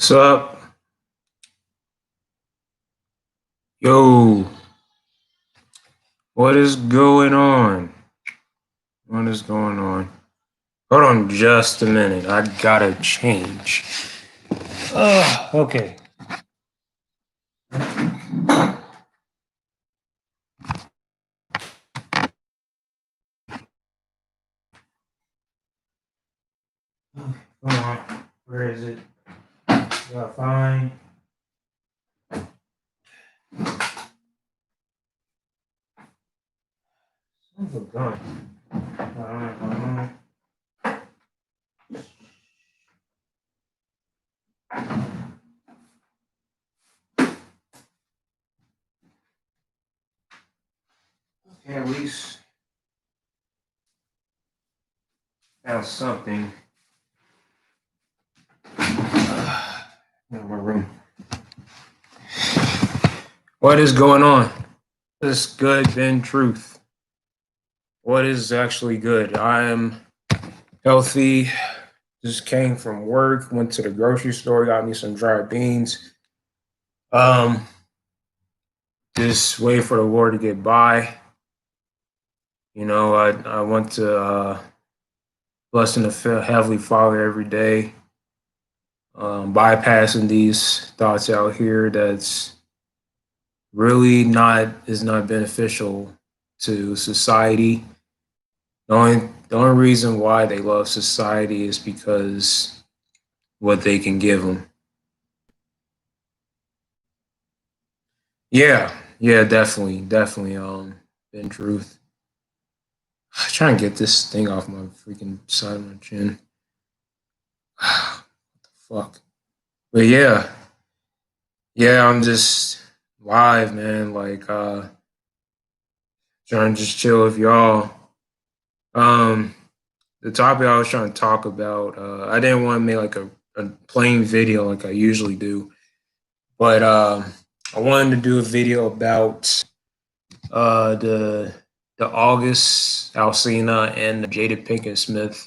What's up? Yo, what is going on? What is going on? Hold on just a minute. I gotta change. Okay. Hold on. Where is it? Gotta find. Son of a gun. Okay, at least found something. In my room. What is going on? This good been truth. What is actually good? I am healthy. Just came from work, went to the grocery store, got me some dried beans. Um, just wait for the Lord to get by. I want to bless in the Heavenly Father every day, bypassing these thoughts out here that's really not beneficial to society. The only reason why they love society is because what they can give them. Yeah, yeah, definitely. In truth, I'm trying to get this thing off my freaking side of my chin. What the fuck? But yeah, I'm just live, man. Like, trying to just chill with y'all. Um, the topic I was trying to talk about, I didn't want to make like a plain video like I usually do, but I wanted to do a video about uh the the August Alsina and the Jada Pinkett Smith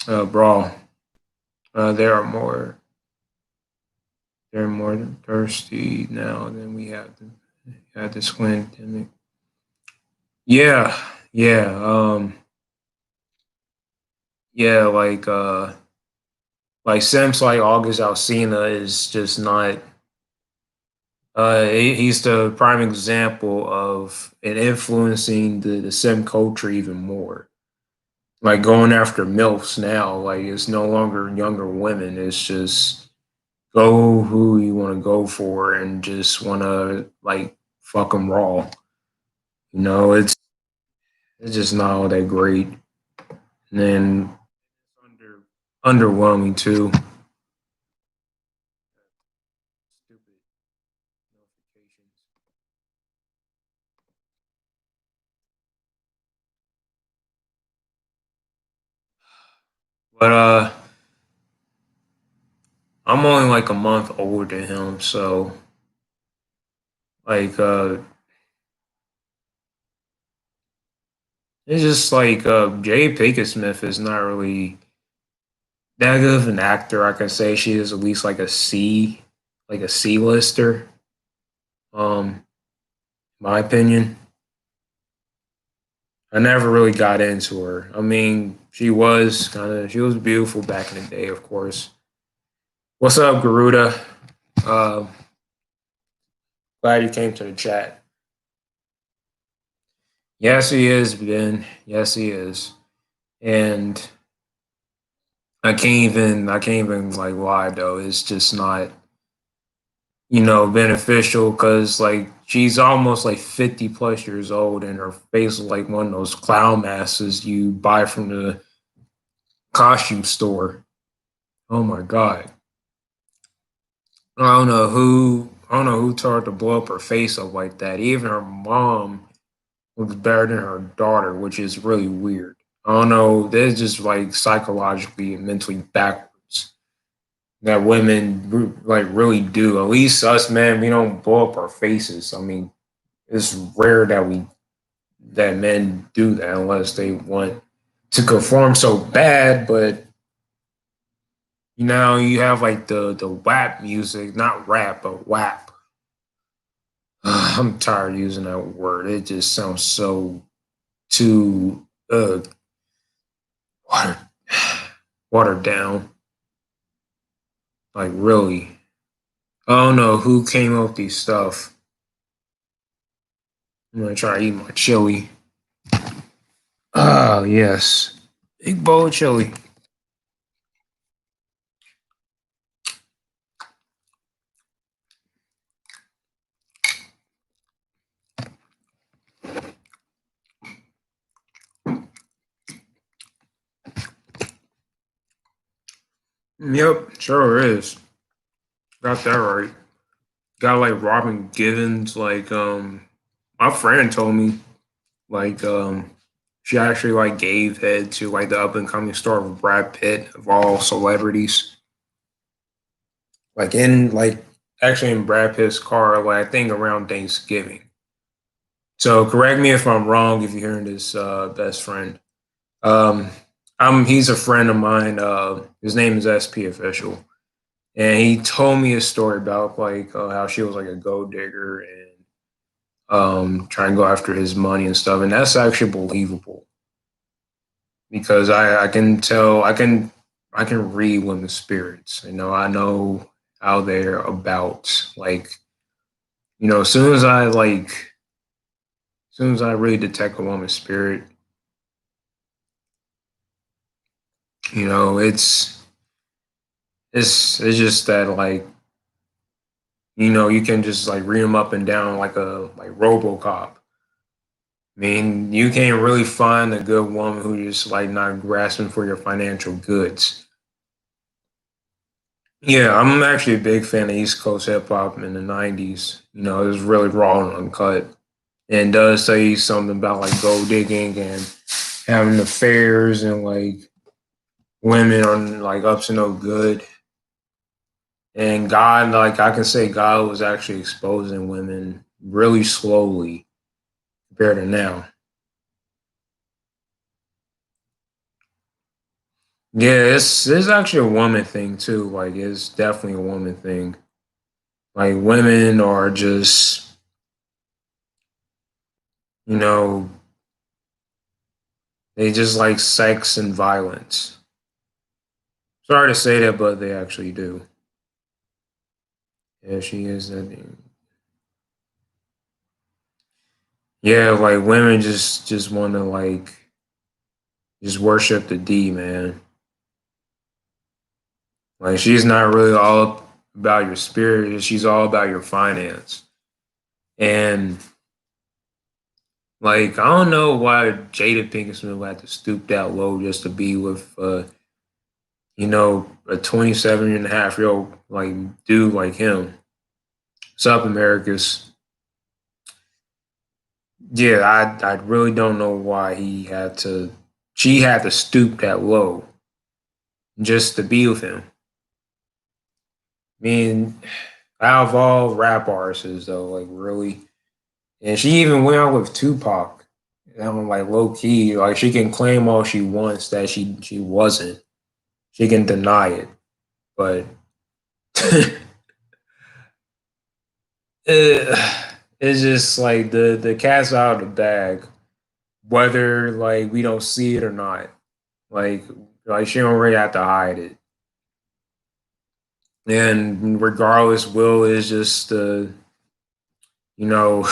brawl. There are more. They're more thirsty now than we had this pandemic. Yeah, yeah, yeah. Like Sims, like August Alsina is just not. He's the prime example of it influencing the sim culture even more. Like going after milfs now, like it's no longer younger women. It's just go who you want to go for and just want to like fuck them raw. It's just not all that great. And then underwhelming too. Stupid notifications. But I'm only like a month older than him, so like it's just like Jay Pinkett Smith is not really that good of an actor. I can say she is at least like a C lister. My opinion. I never really got into her. I mean, she was beautiful back in the day, of course. What's up, Garuda? Uh, Glad you came to the chat. Yes, he is, Ben. Yes, he is. And I can't even like lie though. It's just not, beneficial because like she's almost like 50 plus years old and her face is like one of those clown masks you buy from the costume store. Oh my god. I don't know who told her to blow up her face up like that. Even her mom looks better than her daughter, which is really weird. I don't know. They're just like psychologically and mentally backwards that women like really do. At least us men, we don't blow up our faces. I mean, it's rare that men do that unless they want to conform so bad. But You know, you have like the WAP music, not rap, but WAP. I'm tired of using that word. It just sounds so too watered watered down. Like really. I don't know who came up with these stuff. I'm gonna try to eat my chili. Oh yes. Big bowl of chili. Yep, sure is. Got that right. Got like Robin Givens, like my friend told me like she actually like gave head to like the up and coming star of Brad Pitt of all celebrities. Like in like actually in Brad Pitt's car, like I think around Thanksgiving. So correct me if I'm wrong if you're hearing this best friend. Um he's a friend of mine, his name is SP Official. And he told me a story about like how she was like a gold digger and try and go after his money and stuff. And that's actually believable because I can tell I can read women's spirits. You know, I know how they're about. Like, you know, as soon as I really detect a woman's spirit, you know, it's just that like, you know, you can just like read them up and down like a like RoboCop. I mean, you can't really find a good woman who just like not grasping for your financial goods. Yeah, I'm actually a big fan of East Coast hip hop in the '90s. You know, it was really raw and uncut, and does say something about like gold digging and having affairs and like women on like up to no good. And God, like I can say, God was actually exposing women really slowly compared to now. Yeah, it's actually a woman thing too. Like it's definitely a woman thing. Like women are just, you know, they just like sex and violence. Sorry to say that, but they actually do. Yeah, she is. Yeah, like women just want to like just worship the D, man. Like she's not really all about your spirit. She's all about your finance. And like I don't know why Jada Pinkett Smith had to stoop that low just to be with you know, a 27 and a half year old like dude like him. What's up, Americus? Yeah, I really don't know why she had to stoop that low just to be with him. I mean, out of all rap artists though, like really, and she even went out with Tupac. And I'm like low key, like she can claim all she wants that she wasn't. She can deny it, but it's just like the cat's out of the bag, whether like we don't see it or not. Like like she don't really have to hide it. And regardless, Will is just you know,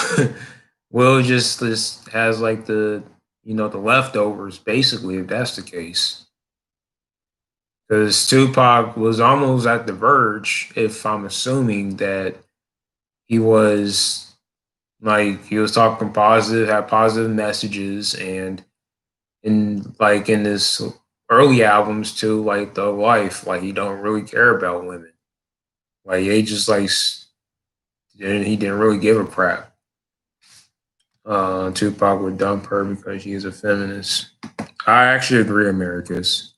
Will just has like the you know the leftovers basically if that's the case. Because Tupac was almost at the verge, if I'm assuming that he was like he was talking positive, had positive messages, and in his early albums too, like the life, like he don't really care about women. Like he just like and he didn't really give a crap. Tupac would dump her because she is a feminist. I actually agree, Americus.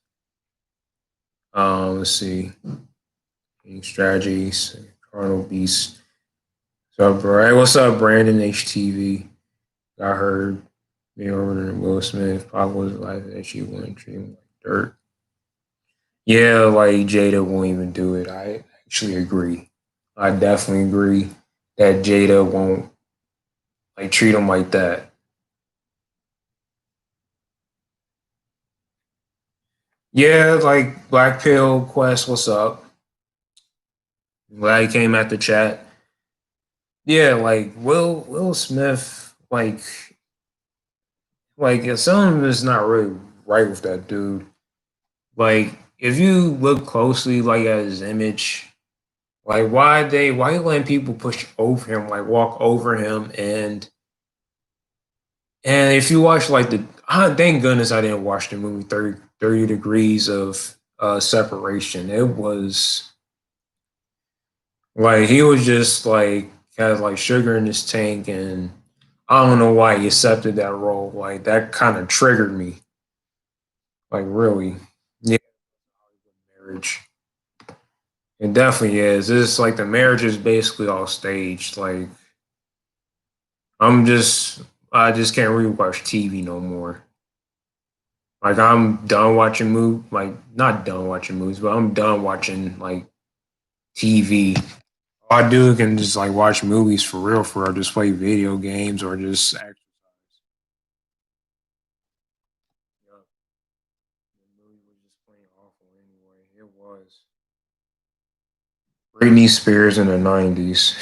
Let's see. Strategies, Carnal Beast. What's up, bro? Hey, what's up, Brandon HTV? I heard me over than Will Smith. Pop was like that she wouldn't treat him like dirt. Yeah, like Jada won't even do it. I actually agree. I definitely agree that Jada won't like treat him like that. Yeah, like Black Pill Quest, what's up? Glad he came at the chat. Yeah, like Will Smith, like something is not really right with that dude. Like if you look closely, like at his image, like why you letting people push over him, like walk over him, and if you watch like thank goodness I didn't watch the movie 30 Degrees of Separation. It was like he was just like had like sugar in his tank, and I don't know why he accepted that role. Like that kind of triggered me. Like really, yeah, marriage. It definitely is. It's like the marriage is basically all staged. Like I'm just, I just can't rewatch TV no more. Like I'm done watching like not done watching movies, but I'm done watching like TV. All I do can just like watch movies for real, just play video games or just exercise. Yeah, the movie was just plain awful anyway. It was. Britney Spears in the '90s.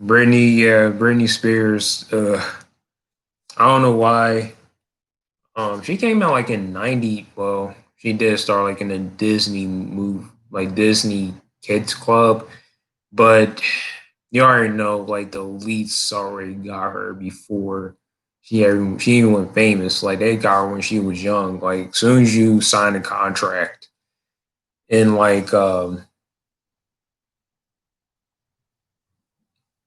Britney Spears. I don't know why. She came out like in '90. Well, she did start like in a Disney movie, like Disney Kids Club. But you already know, like the elites already got her before she even went famous. Like they got her when she was young. Like soon as you sign a contract, and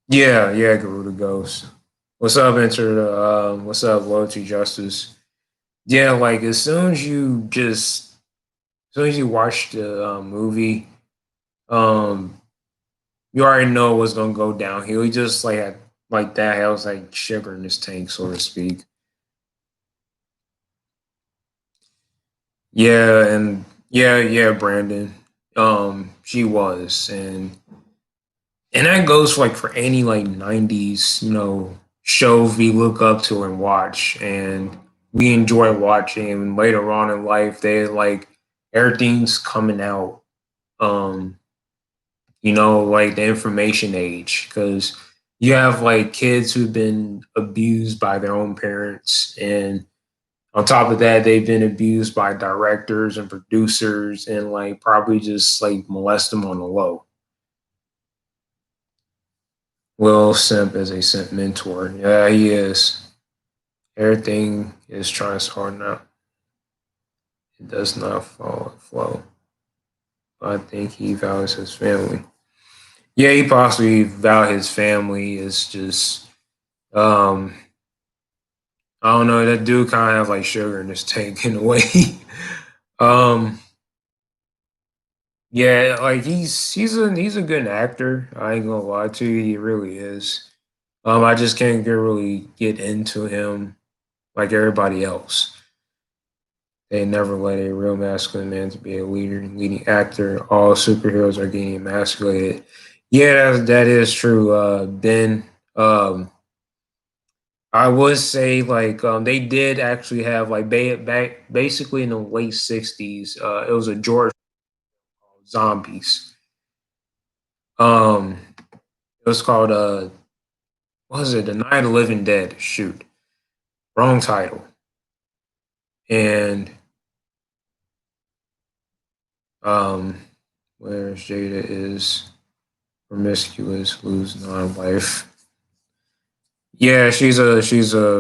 yeah, Garuda Ghost. What's up, Enter? What's up, Loyalty Justice? Yeah, like as soon as you watch the movie, um, you already know what's gonna go downhill. He just like had like that. I was like sugar in his tank, so to speak. Yeah, and yeah, Brandon. She was, and that goes for, like for any like '90s, shows we look up to and watch, and we enjoy watching. And later on in life, they like everything's coming out. Um, like the information age, because you have like kids who've been abused by their own parents, and on top of that, they've been abused by directors and producers, and like probably just like molest them on the low. Will Simp is a simp mentor. Yeah, he is. Everything is trying so hard now. It does not flow. I think he values his family. Yeah, he possibly value his family. Is just um I don't know. That dude kind of have like sugar in his tank in a way. um Yeah, like he's a good actor. I ain't gonna lie to you, he really is. I just can't really get into him like everybody else. They never let a real masculine man to be a leading actor. All superheroes are getting emasculated. Yeah, that is true. Ben, um, I would say like they did actually have like back basically in the late '60s. It was a George Zombies. Um, it was called what was it? The Night of the Living Dead. Shoot, wrong title. And um, where's Jada is promiscuous, lose non-life. Yeah, she's a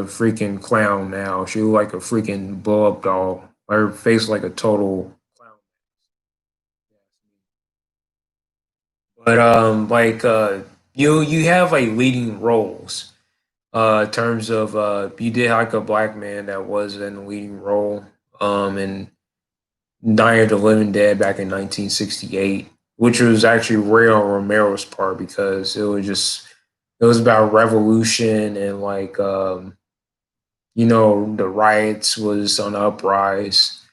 freaking clown now. She look like a freaking blow up doll. Her face like a total clown. But you have like leading roles. In terms of you did like a black man that was in the leading role. In Night of the Living Dead back in 1968, which was actually rare on Romero's part because it was about revolution and the riots was on the uprise.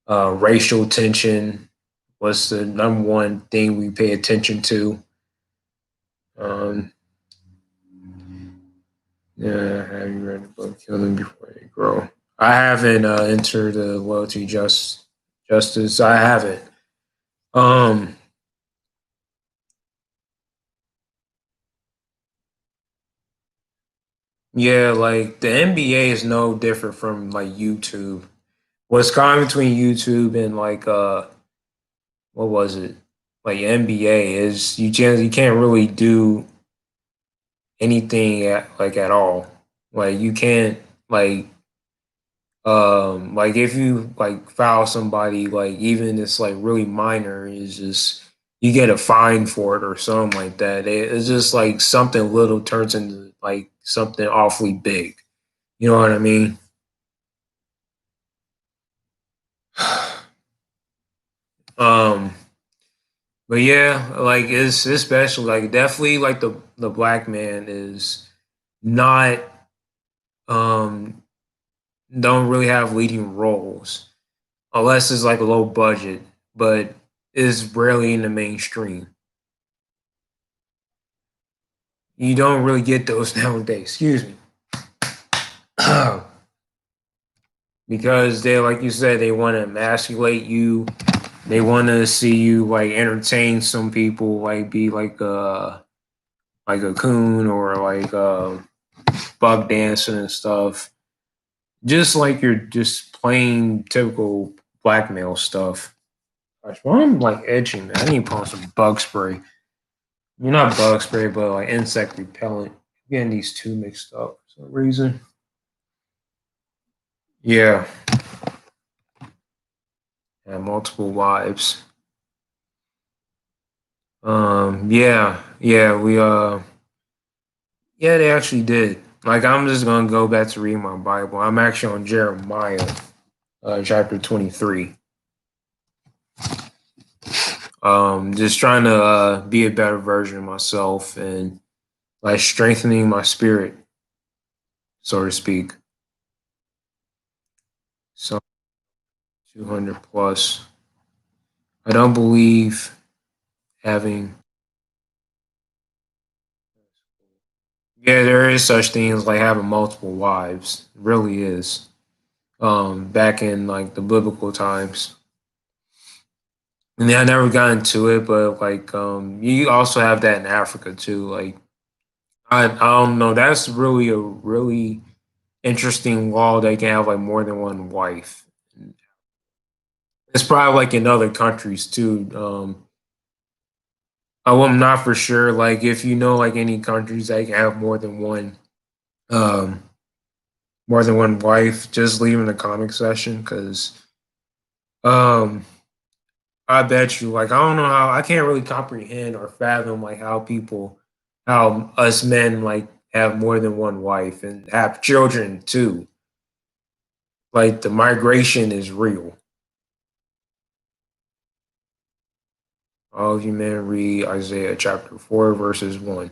Racial tension. What's the number one thing we pay attention to? Um, yeah, have you read the book Kill Them Before They Grow? I haven't entered the loyalty justice. I haven't. Um, yeah, like the NBA is no different from like YouTube. What's common between YouTube and like what was it? Like NBA is you can't really do anything at all. Like you can't like like if you like foul somebody, like even it's like really minor, is just you get a fine for it or something like that. It's just like something little turns into like something awfully big. You know what I mean? um but yeah, like it's special. Like definitely like the black man is not um don't really have leading roles unless it's like a low budget, but is rarely in the mainstream. You don't really get those nowadays. Excuse me. Because they, like you said, they want to emasculate you. They want to see you like entertain some people, like be like a coon or like bug dancing and stuff. Just like you're just plain typical blackmail stuff. Gosh, why I'm like itching, man. I need to put on some bug spray. You're not bug spray, but like insect repellent. I'm getting these two mixed up for some reason. Yeah, and multiple wives. Yeah, yeah, they actually did. Like, I'm just gonna go back to read my Bible. I'm actually on Jeremiah, chapter 23. Just trying to be a better version of myself and like strengthening my spirit, so to speak. So 200 plus. I don't believe having. Yeah, there is such things like having multiple wives. It really is. Back in like the biblical times. And I never got into it, but like you also have that in Africa too. Like I don't know, that's really a really interesting law that you can have like more than one wife. It's probably like in other countries too. I'm not for sure. Like if you know like any countries that can have um more than one wife, just leave in the comment section because um I bet you, like, I don't know how I can't really comprehend or fathom like how us men like have more than one wife and have children too. Like the migration is real. All of you men read Isaiah chapter 4 verses 1.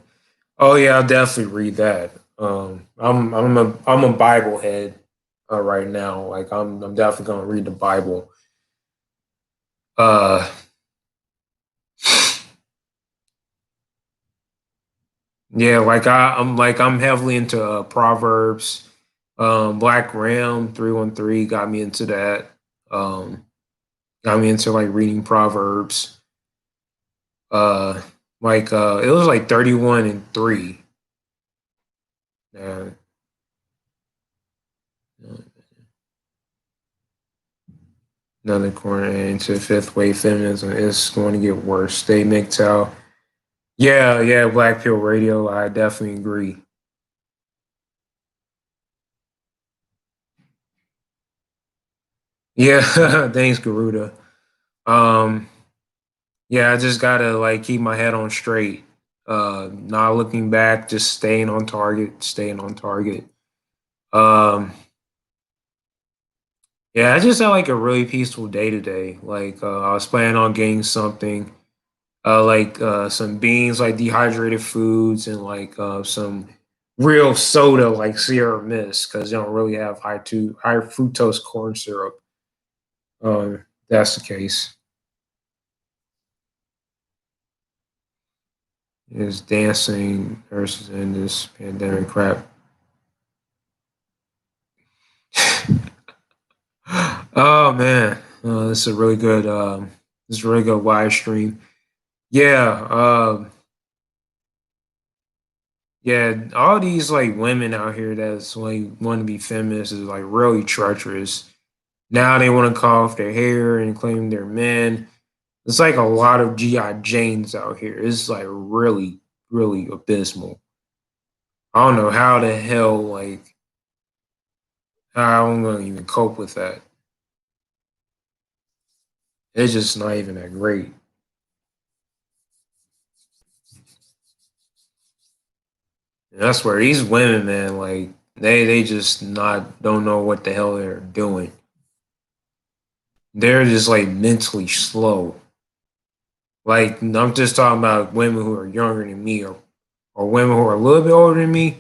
Oh yeah, I'll definitely read that. I'm a Bible head right now. Like I'm definitely gonna read the Bible. Uh Yeah, like I'm heavily into Proverbs. Black Ram 313 got me into that. Um, got me into like reading Proverbs. Uh, it was like 31 and 3. Uh, Another corner into fifth wave feminism is going to get worse. Stay MGTOW. Yeah, Black Pill Radio. I definitely agree. Yeah, thanks, Garuda. Um, Yeah, I just gotta like keep my head on straight. Not looking back, just staying on target, staying on target. Um, yeah, I just had like a really peaceful day today. Like I was planning on getting something, some beans, like dehydrated foods, and like some real soda, like Sierra Mist, because they don't really have high fructose corn syrup. that's the case. Is dancing versus in this pandemic crap. Oh man, this is a really good. This is a really good live stream. Yeah, yeah. All these like women out here that's like want to be feminists is like really treacherous. Now they want to cut off their hair and claim they're men. It's like a lot of GI Janes out here. It's like really, really abysmal. I don't know how the hell like how I'm gonna even cope with that. It's just not even that great. And that's where these women, man, like they just not don't know what the hell they're doing. They're just like mentally slow. Like I'm just talking about women who are younger than me or women who are a little bit older than me.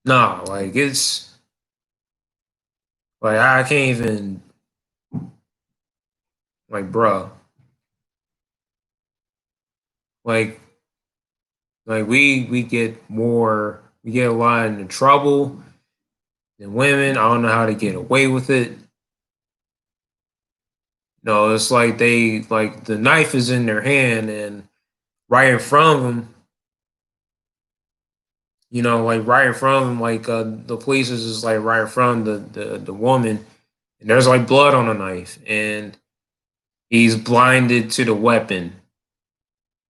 Nah, like it's like I can't even like bruh. Like like we get more we get a lot into trouble than women. I don't know how to get away with it. No, it's like they like the knife is in their hand and right in front of them, like right in front of them, like the police is just like right in front of the woman, and there's like blood on the knife, and he's blinded to the weapon,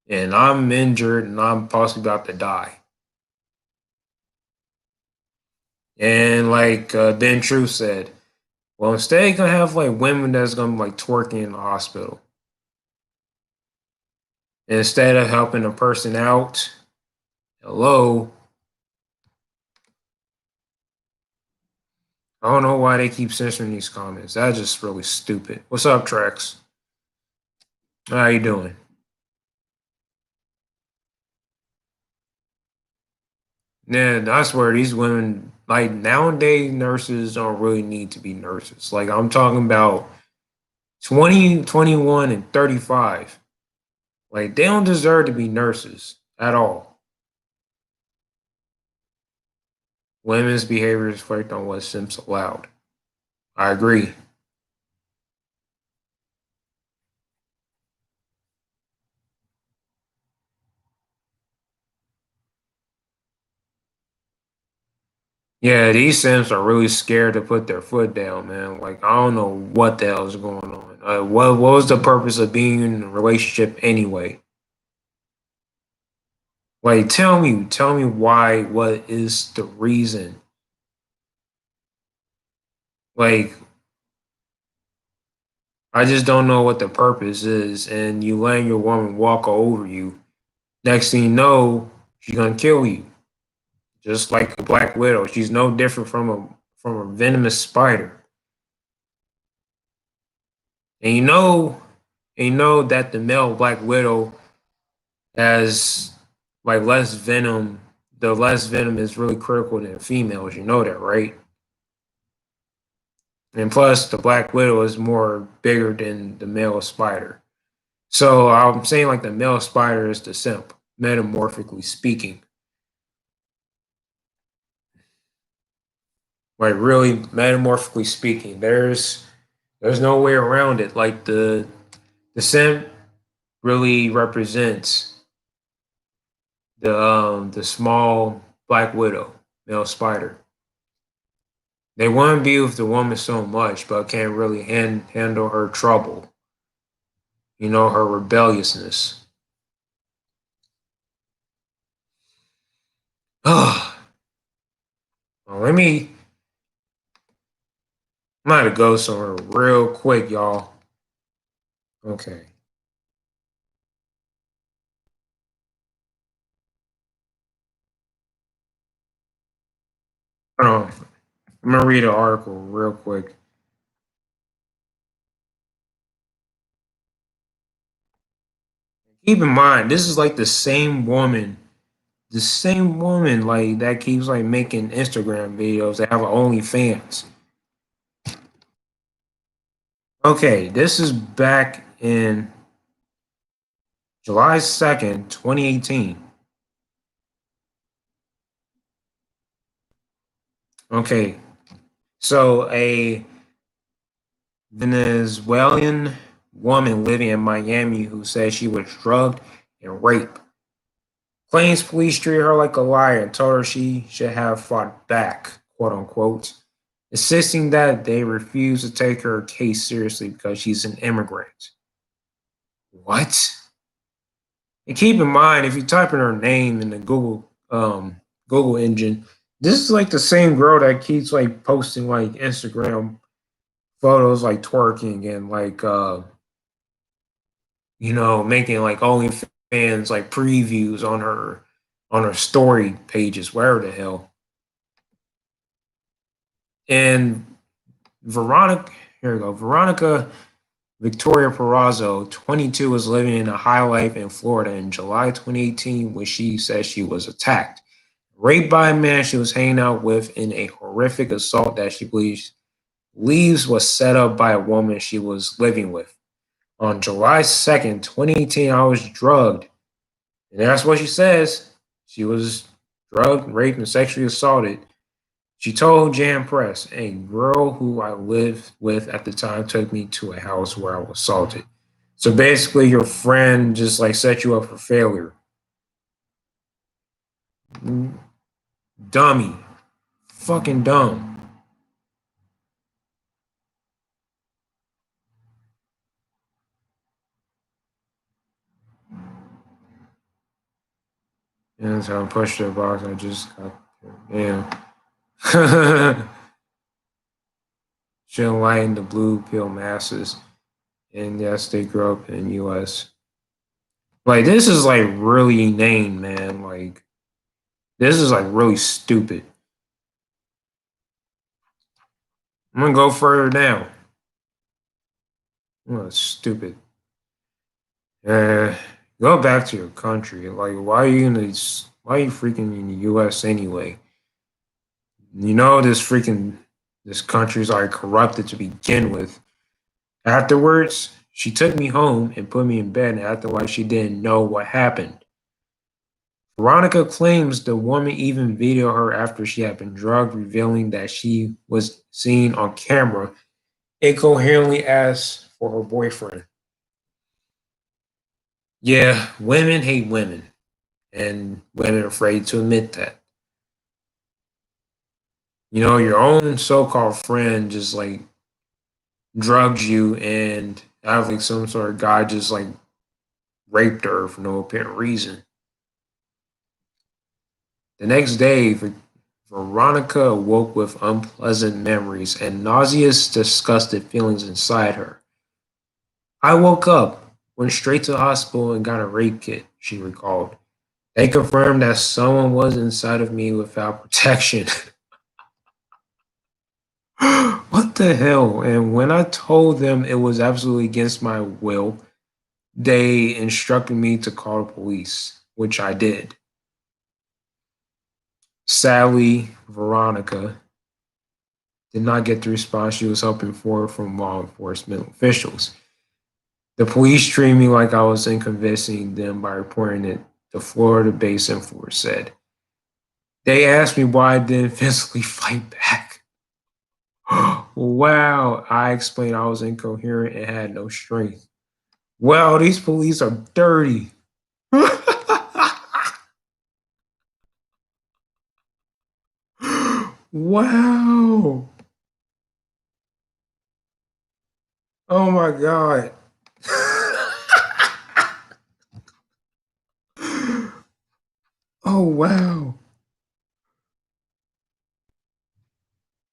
and I'm injured, and I'm possibly about to die. And like Ben Truth said, well, instead you're gonna have like women that's gonna be like twerking in the hospital. And instead of helping a person out, hello, I don't know why they keep censoring these comments. That's just really stupid. What's up, Trex? How you doing? Yeah, I swear these women, like nowadays, nurses don't really need to be nurses. Like I'm talking about 20, 21, and 35. Like they don't deserve to be nurses at all. Women's behaviors reflect on what Sims allowed. I agree. Yeah, these Sims are really scared to put their foot down, man. Like I don't know what the hell is going on. What was the purpose of being in a relationship anyway? Like tell me why. What is the reason? Like I just don't know what the purpose is, and you letting your woman walk over you. Next thing you know, she's gonna kill you, just like a black widow. She's no different from a venomous spider. And you know that the male black widow has like less venom. The less venom is really critical than females. You know that, right? And plus, the black widow is more bigger than the male spider. So I'm saying like the male spider is the simp, metamorphically speaking. Like really metamorphically speaking, there's no way around it. Like the simp really represents the small black widow, male spider. They want to be with the woman so much, but can't really handle her trouble. Her rebelliousness. Oh, let me. I'm gonna go somewhere real quick, y'all. Okay. Hold on. I'm gonna read an article real quick. Keep in mind, this is like the same woman like that keeps like making Instagram videos that have OnlyFans. Okay, this is back in July 2nd, 2018. Okay, so a Venezuelan woman living in Miami who said she was drugged and raped claims police treated her like a liar and told her she should have fought back, quote unquote, insisting that they refuse to take her case seriously because she's an immigrant. What? And keep in mind, if you type in her name in the Google engine, this is like the same girl that keeps like posting like Instagram photos like twerking and like making like OnlyFans like previews on her story pages, wherever the hell. And Veronica, here we go. Veronica Victoria Perazzo, 22, was living in a high life in Florida in July 2018 when she said she was attacked, raped by a man she was hanging out with in a horrific assault that she believes was set up by a woman she was living with. On July 2nd, 2018, I was drugged. And that's what she says. She was drugged, raped, and sexually assaulted. She told Jan Press, a girl who I lived with at the time took me to a house where I was assaulted. So basically, your friend just like set you up for failure. Dummy. Fucking dumb. And so I pushed the box. I just got there. Damn. Should enlighten the blue pill masses. And yes, they grew up in US. Like this is like really inane, man. Like this is like really stupid. I'm gonna go further down. Oh, stupid. Uh, go back to your country. Like, why are you freaking in the U.S. anyway? You know this country's like corrupted to begin with. Afterwards, she took me home and put me in bed and acted like she didn't know what happened. Veronica claims the woman even videoed her after she had been drugged, revealing that she was seen on camera incoherently asked for her boyfriend. Yeah, women hate women, and women are afraid to admit that. Your own so-called friend just like drugged you, and I have like some sort of guy just like raped her for no apparent reason. The next day, Veronica awoke with unpleasant memories and nauseous, disgusted feelings inside her. I woke up, went straight to the hospital, and got a rape kit, she recalled. They confirmed that someone was inside of me without protection. What the hell? And when I told them it was absolutely against my will, they instructed me to call the police, which I did. Sadly, Veronica did not get the response she was hoping for from law enforcement officials. The police treated me like I was inconveniencing them by reporting it, the Florida based influencer said. They asked me why I didn't physically fight back. Wow, I explained I was incoherent and had no strength. Wow, these police are dirty. Wow. Oh my God. Oh wow.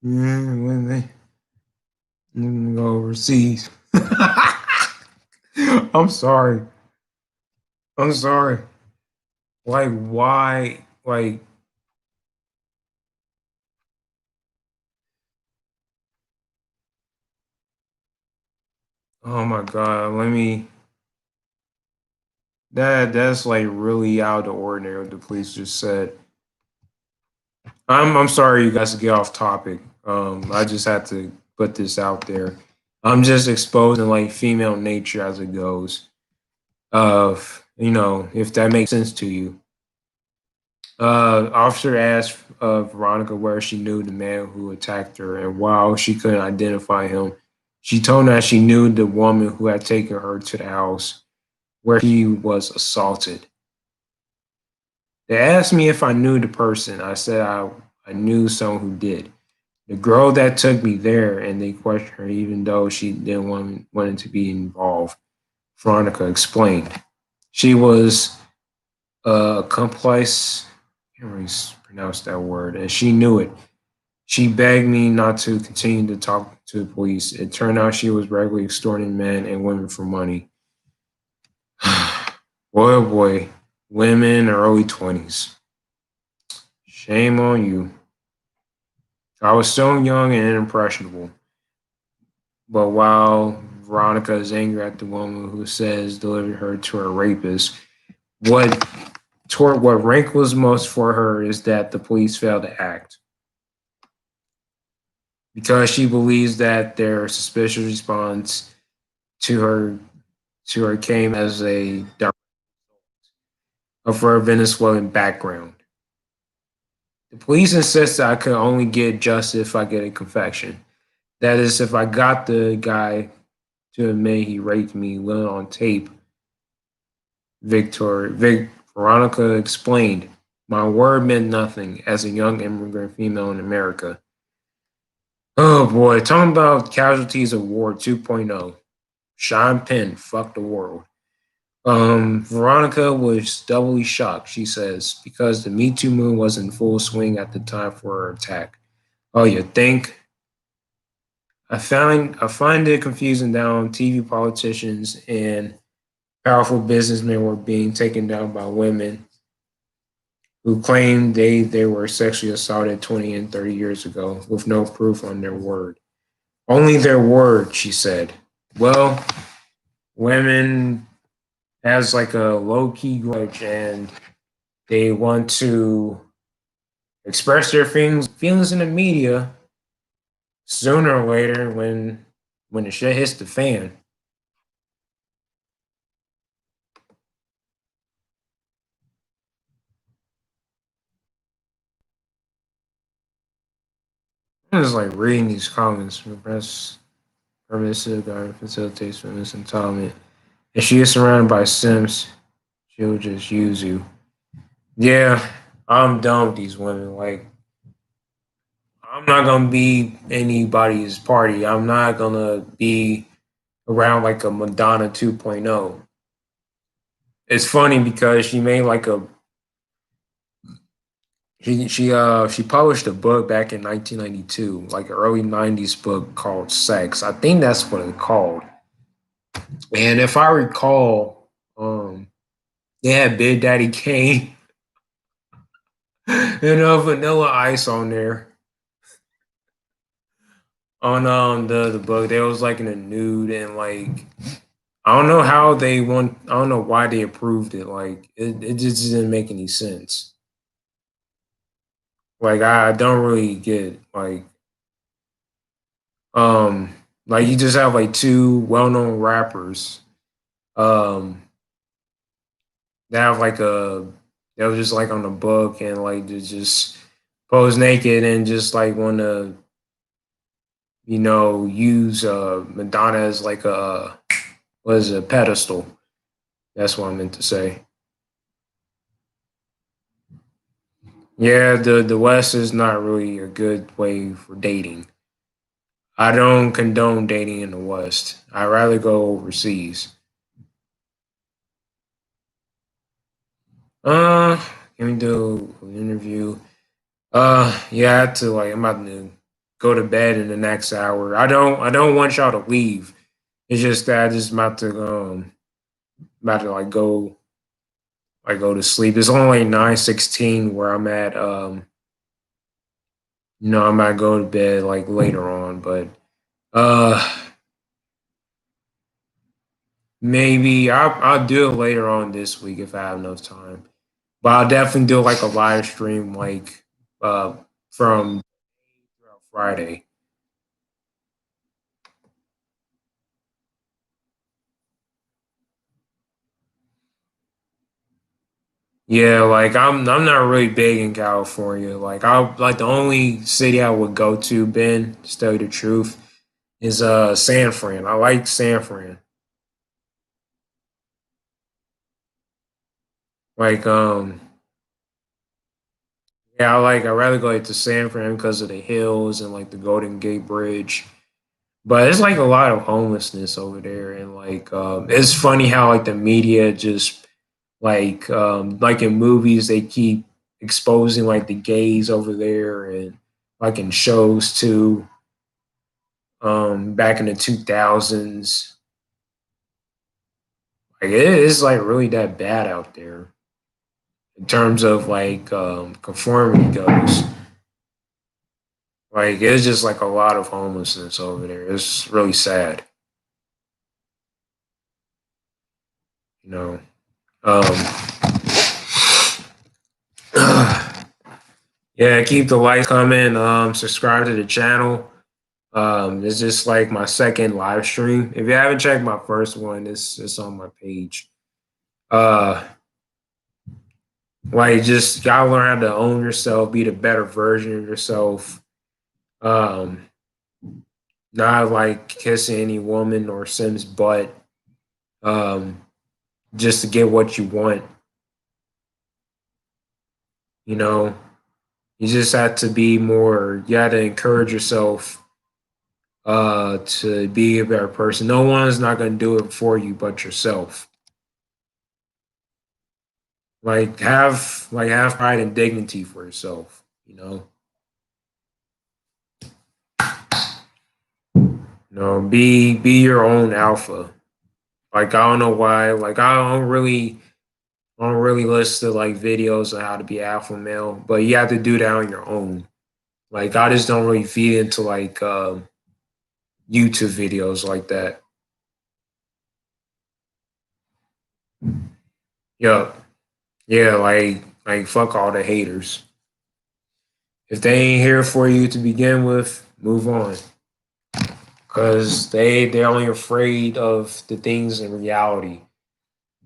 Yeah, when they go overseas. I'm sorry. I'm sorry. Like why? Like oh my God. Let me. That's like really out of the ordinary. What the police just said. I'm sorry, you guys, to get off topic. I just had to put this out there. I'm just exposing like female nature as it goes. Of if that makes sense to you. Officer asked Veronica where she knew the man who attacked her, and while she couldn't identify him, she told her that she knew the woman who had taken her to the house where she was assaulted. They asked me if I knew the person. I said I knew someone who did. The girl that took me there, and they questioned her even though she didn't wanted to be involved. Veronica explained. She was complice. I can't really pronounce that word, and she knew it. She begged me not to continue to talk to the police. It turned out she was regularly extorting men and women for money. Boy, oh boy, women in their early 20s. Shame on you. I was so young and impressionable. But while Veronica is angry at the woman who says delivered her to her rapist, what what rankles most for her is that the police failed to act because she believes that their suspicious response to her came as a direct of her Venezuelan background. The police insist that I could only get justice if I get a confession. That is, if I got the guy to admit he raped me, lit on tape. Veronica explained, my word meant nothing as a young immigrant female in America. Oh boy, talking about casualties of war 2.0. Sean Penn, fuck the world. Veronica was doubly shocked, she says, because the Me Too movement was in full swing at the time for her attack. Oh, you think? I find it confusing that TV politicians and powerful businessmen were being taken down by women who claimed they were sexually assaulted 20 and 30 years ago with no proof on their word. Only their word, she said. Well, women has like a low key grudge and they want to express their feelings in the media sooner or later when the shit hits the fan. I'm just like reading these comments. Repress permissive guard facilitates feminist entitlement. If she is surrounded by simps, she'll just use you. Yeah, I'm done with these women. Like, I'm not gonna be anybody's party. I'm not gonna be around like a Madonna 2.0. It's funny because she made like a she published a book back in 1992, like an early 90s book called Sex. I think that's what it's called. And if I recall, they had Big Daddy Kane and Vanilla Ice on there on the book. They was like in a nude and like I don't know how they want. I don't know why they approved it. Like it just didn't make any sense. Like I don't really get um like you just have like two well-known rappers um that have like a that was just like on the book and like to just pose naked and just like want to use Madonna as like a what is it, a pedestal. That's what I meant to say. Yeah, the West is not really a good way for dating. I don't condone dating in the West. I'd rather go overseas. Uh, can we do an interview? Yeah, I had to like I'm about to go to bed in the next hour. I don't want y'all to leave. It's just that I just about to like go to sleep. It's only like 9:16 where I'm at. I might go to bed like later on, but uh maybe I'll do it later on this week if I have enough time. But I'll definitely do like a live stream like uh from throughout Friday. Yeah, like I'm not really big in California. Like I like the only city I would go to, Ben, to tell you the truth, is San Fran. I like San Fran. Like yeah, I rather go like to San Fran because of the hills and like the Golden Gate Bridge. But it's like a lot of homelessness over there, and like it's funny how like the media just like in movies they keep exposing like the gays over there, and like in shows too. Back in the 2000s, like it is like really that bad out there in terms of like conformity goes. Like it's just like a lot of homelessness over there. It's really sad, you know. Um, yeah, keep the likes coming. Subscribe to the channel. It's just like my second live stream. If you haven't checked my first one, it's on my page. Uh, like just gotta learn how to own yourself, be the better version of yourself. Um, not like kissing any woman or Sim's butt. Um, just to get what you want. You know, you just have to be more. You have to encourage yourself to be a better person. No one's not gonna do it for you but yourself. Have pride and dignity for yourself, you know. You know, be your own alpha. Like I don't know why, like I don't really listen to like videos on how to be alpha male, but you have to do that on your own. Like I just don't really feed into like YouTube videos like that. Yup. Yeah, like fuck all the haters. If they ain't here for you to begin with, move on. Cause they're only afraid of the things in reality.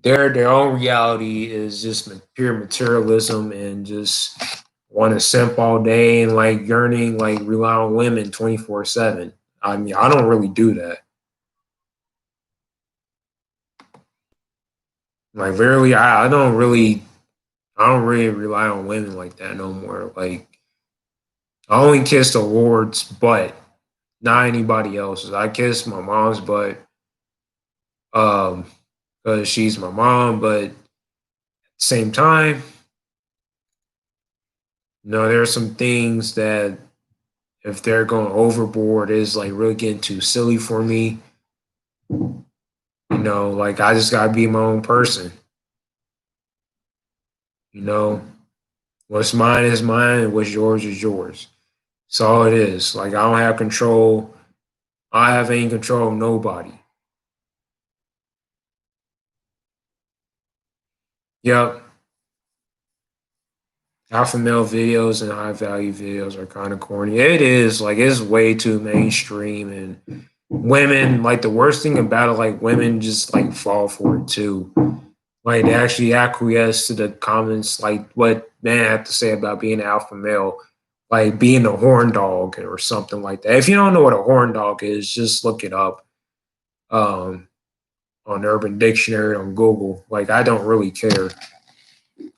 Their own reality is just pure materialism and just want to simp all day and like yearning, like rely on women 24/7. I mean, I don't really do that. Like literally, I don't really rely on women like that no more. Like I only kiss the Lord's butt, not anybody else's. I kiss my mom's butt, um, because she's my mom, but at the same time, you know, there are some things that if they're going overboard is like really getting too silly for me. You know, like I just gotta be my own person. You know, what's mine is mine, and what's yours is yours. That's all it is. Like I don't have control. I have any control of nobody. Yep. Alpha male videos and high value videos are kind of corny. It is like it's way too mainstream, and women like the worst thing about it, like women just like fall for it too. Like they actually acquiesce to the comments, like what men have to say about being an alpha male, like being a horn dog or something like that. If you don't know what a horn dog is, just look it up um, on Urban Dictionary on Google. Like I don't really care.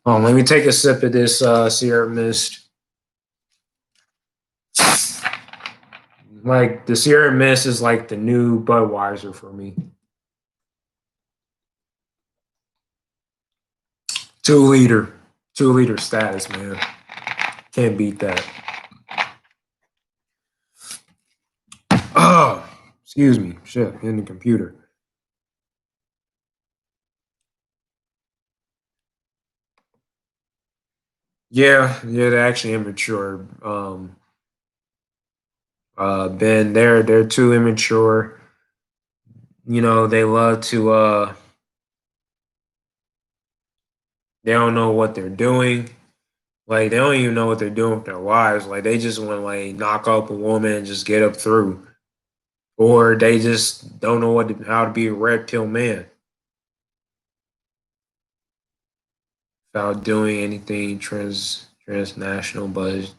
Let me take a sip of this Sierra Mist. Like the Sierra Mist is like the new Budweiser for me. 2 liter, 2 liter status, man. Can't beat that. Oh, excuse me. Shit, in the computer. Yeah, they're actually immature. Ben, they're too immature. You know, they love to they don't know what they're doing. Like they don't even know what they're doing with their lives. Like they just want to like knock up a woman and just get up through. Or they just don't know how to be a red pill man. without doing anything transnational. But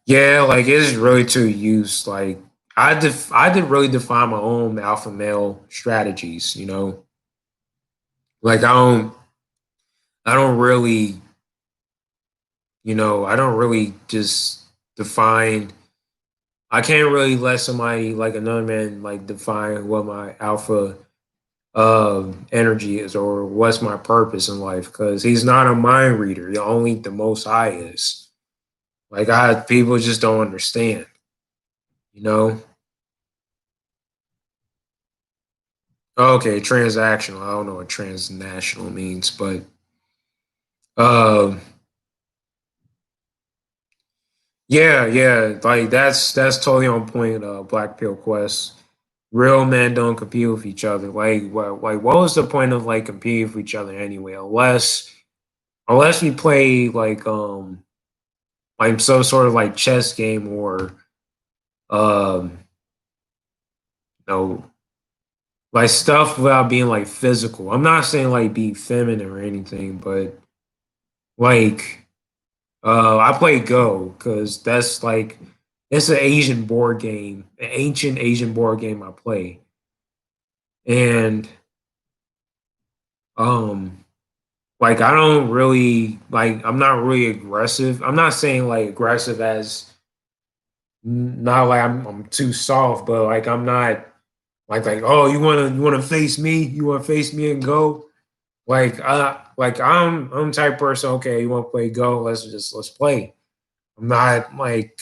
yeah, like it's really to use like I did really define my own alpha male strategies. Like I don't really I don't really just define. I can't really let somebody like another man like define what my alpha energy is or what's my purpose in life because he's not a mind reader. Only the Most High is. Like people just don't understand. You know. Okay, transactional. I don't know what transnational means, but um, yeah, yeah, like that's totally on point. Black Pill Quest. Real men don't compete with each other. What was the point of like competing with each other anyway? Unless we play like some sort of like chess game or um you know like stuff without being like physical. I'm not saying like be feminine or anything, but like I play Go because that's like it's an Asian board game, an ancient Asian board game I play, and um like I don't really like I'm not really aggressive. I'm not saying like aggressive as not like I'm too soft, but like I'm not like oh you wanna face me? You wanna face me and go? Like I'm the type of person, okay, you wanna play Go, let's play. I'm not like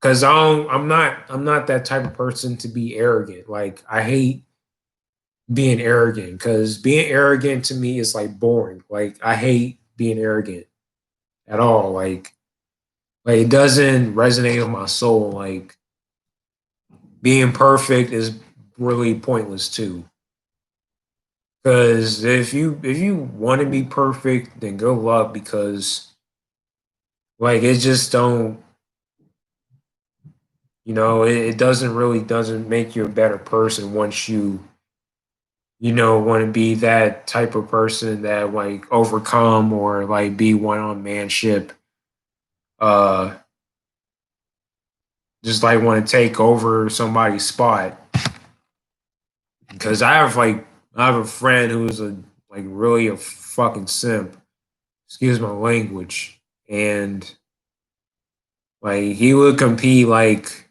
because I'm not that type of person to be arrogant. Like I hate being arrogant because being arrogant to me is like boring. Like I hate being arrogant at all. Like it doesn't resonate with my soul. Like being perfect is really pointless too. Because if you want to be perfect, then good luck. Because like it just don't it doesn't really doesn't make you a better person once you want to be that type of person that like overcome or like be one on manship. Uh, just like want to take over somebody's spot. Because I have a friend who's a like really a fucking simp. Excuse my language. And like he would compete like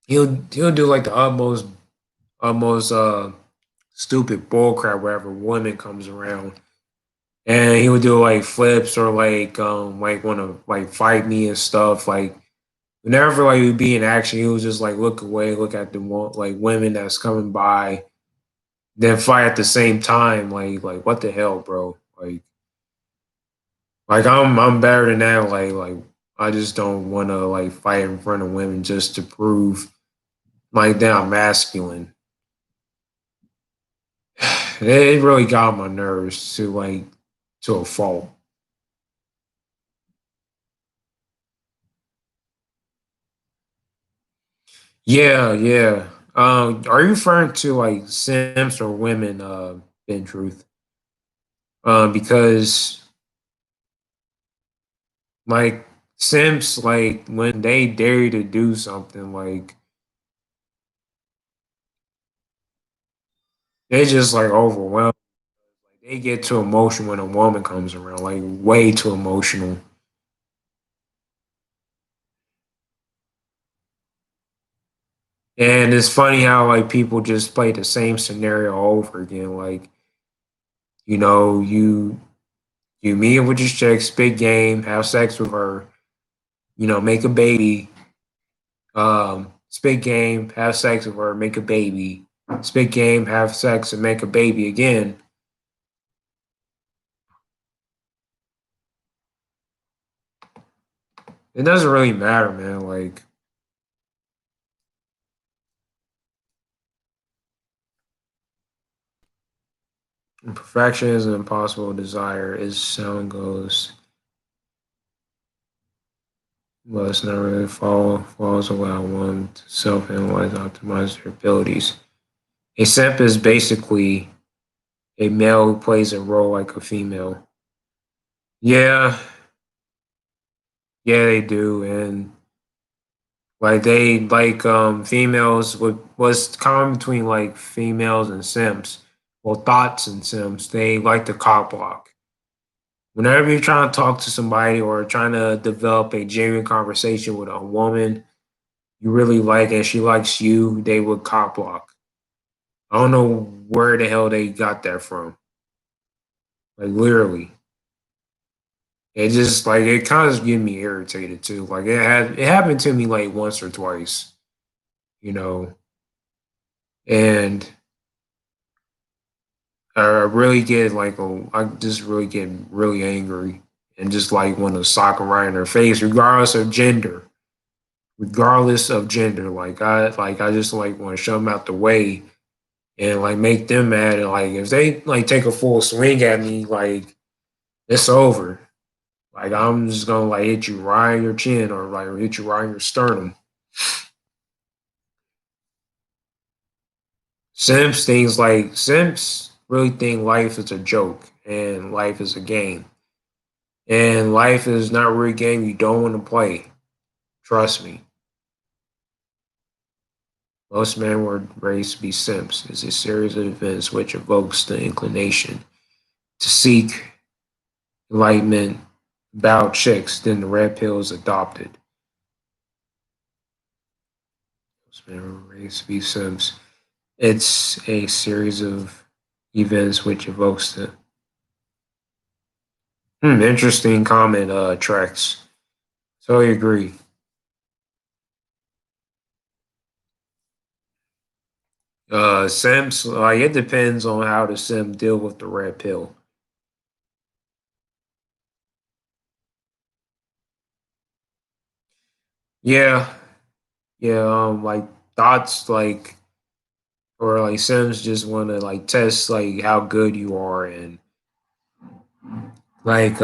he'll do like the utmost stupid bullcrap wherever woman comes around. And he would do like flips or like want to like fight me and stuff. Like whenever like we'd be in action, he would just like look away, look at the like women that's coming by, then fight at the same time. Like what the hell, bro? Like I'm better than that. Like I just don't want to like fight in front of women just to prove like that I'm masculine. It really got on my nerves to a fault. Yeah, yeah. Are you referring to like Sims or women? In truth, because like Sims, like when they dare you to do something, like they just like overwhelmed. Like, they get too emotional when a woman comes around, like way too emotional. And it's funny how like people just play the same scenario over again. Like you meet up with your chick, spit game, have sex with her, make a baby, spit game, have sex with her, make a baby, spit game, have sex and make a baby again. It doesn't really matter, man. Like perfection is an impossible desire, as sound goes. Well, it's not really falls allow one to self-analyze, optimize their abilities. A simp is basically a male who plays a role like a female. Yeah, yeah, they do, and like they like females. What's common between like females and Sims, well, thoughts and Sims, they like to cock block. Whenever you're trying to talk to somebody or trying to develop a genuine conversation with a woman you really like and she likes you, they would cock block. I don't know where the hell they got that from. Like literally. It just like it kind of getting me irritated too. Like it happened to me like once or twice, you know, and I really get like I just really get really angry and just like want to sock them right in their face, regardless of gender. Regardless of gender, like I just like want to shove them out the way and like make them mad. And like if they like take a full swing at me, like it's over. Like I'm just gonna like hit you right in your chin or like hit you right in your sternum. Simps really think life is a joke and life is a game. And life is not really a game you don't want to play. Trust me. Most men were raised to be simps. It's a series of events which evokes the inclination to seek enlightenment about chicks, then the red pill is adopted. Most men were raised to be simps. It's a series of events which evokes the interesting comment tracks. Totally agree. Sims, like it depends on how the sim deal with the red pill. Yeah, yeah. Like thoughts, like or like sims just want to like test like how good you are and like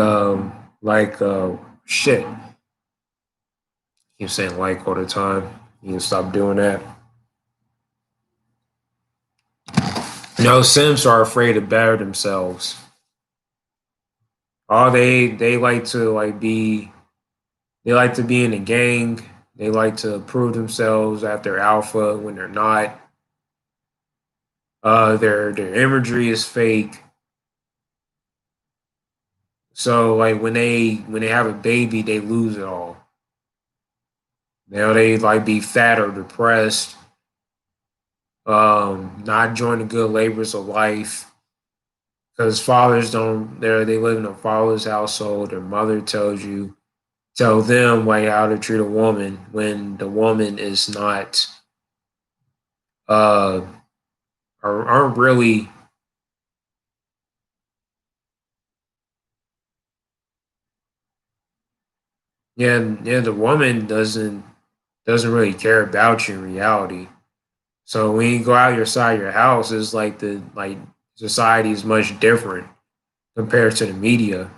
like shit. Keep saying like all the time. You can stop doing that. No, sims are afraid to better themselves. Oh, they like to like be they like to be in a gang. They like to prove themselves at their alpha when they're not. Their imagery is fake. So like when they have a baby, they lose it all. You know, they like be fat or depressed, not enjoying the good labors of life. Because fathers don't they live in a fatherless household. Their mother tell them like how to treat a woman when the woman is not uh aren't really. Yeah, the woman doesn't really care about you in reality. So when you go out your side of your house, it's like the like society is much different compared to the media.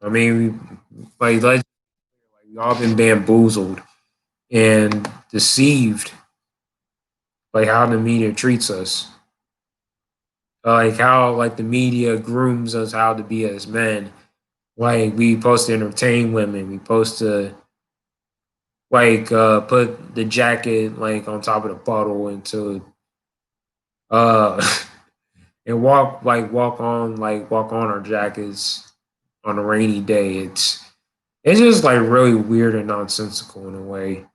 I mean, like we all been bamboozled and deceived by how the media treats us. Like how like the media grooms us how to be as men. Like we supposed to entertain women. We supposed to like put the jacket like on top of the puddle into uh and walk on our jackets on a rainy day. It's just like really weird and nonsensical in a way.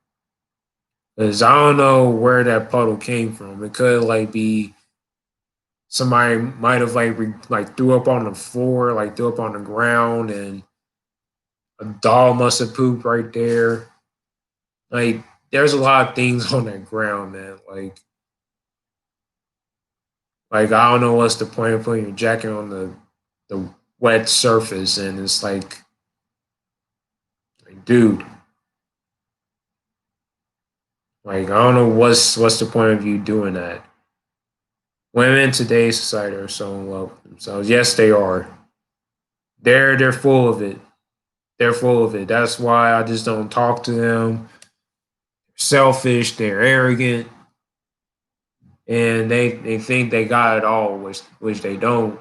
Cause I don't know where that puddle came from. It could like be somebody might have like threw up on the floor, like threw up on the ground, and a dog must have pooped right there. Like there's a lot of things on that ground, man. Like I don't know what's the point of putting your jacket on the wet surface, and it's like dude, like I don't know what's the point of you doing that. Women in today's society are so in love with themselves. Yes, they are. They're full of it. They're full of it. That's why I just don't talk to them. Selfish. They're arrogant, and they think they got it all, which they don't.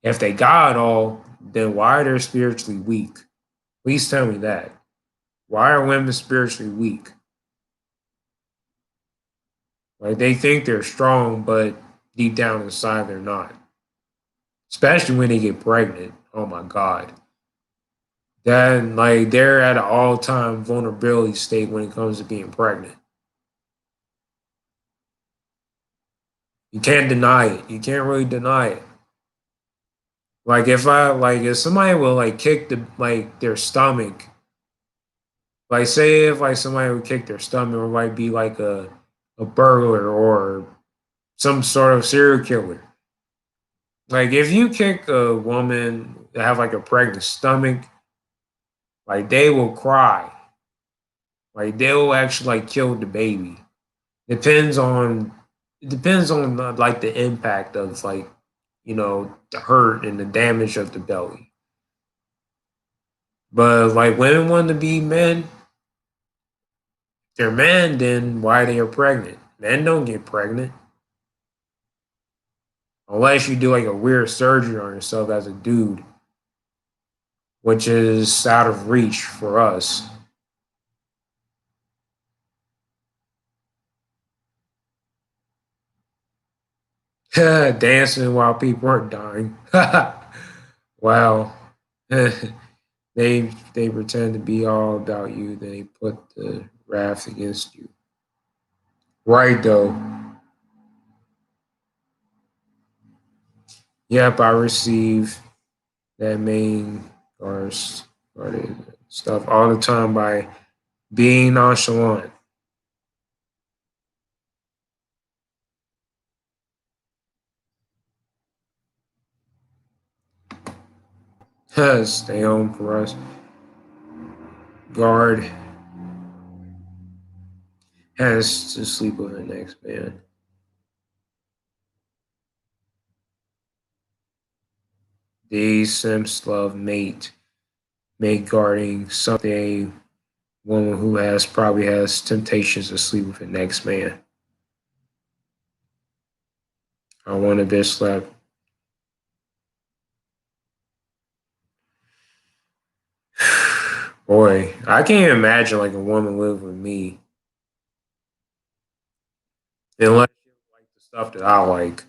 If they got it all, then why they're spiritually weak? Please tell me that. Why are women spiritually weak? Like they think they're strong, but deep down inside they're not. Especially when they get pregnant. Oh my god. That like they're at an all time vulnerability state when it comes to being pregnant. You can't deny it. You can't really deny it. Like if somebody will like kick their stomach, like say if like somebody would kick their stomach, or might be like a burglar or some sort of serial killer. Like if you kick a woman that have like a pregnant stomach, like they will cry. Like they will actually like kill the baby. Depends on it depends on like the impact of like the hurt and the damage of the belly. But like women want to be men, they're men. Then why they are pregnant? Men don't get pregnant unless you do like a weird surgery on yourself as a dude, which is out of reach for us. Dancing while people are dying. Wow. They pretend to be all about you, then they put the wrath against you. Right though. Yep, I receive that main or stuff all the time by being nonchalant. Stay home for us. Guard has to sleep with the next man. These Sims love mate guarding someday woman who has probably has temptations to sleep with the next man. I want a bitch slap. Boy, I can't imagine like a woman live with me unless you like the stuff that I like.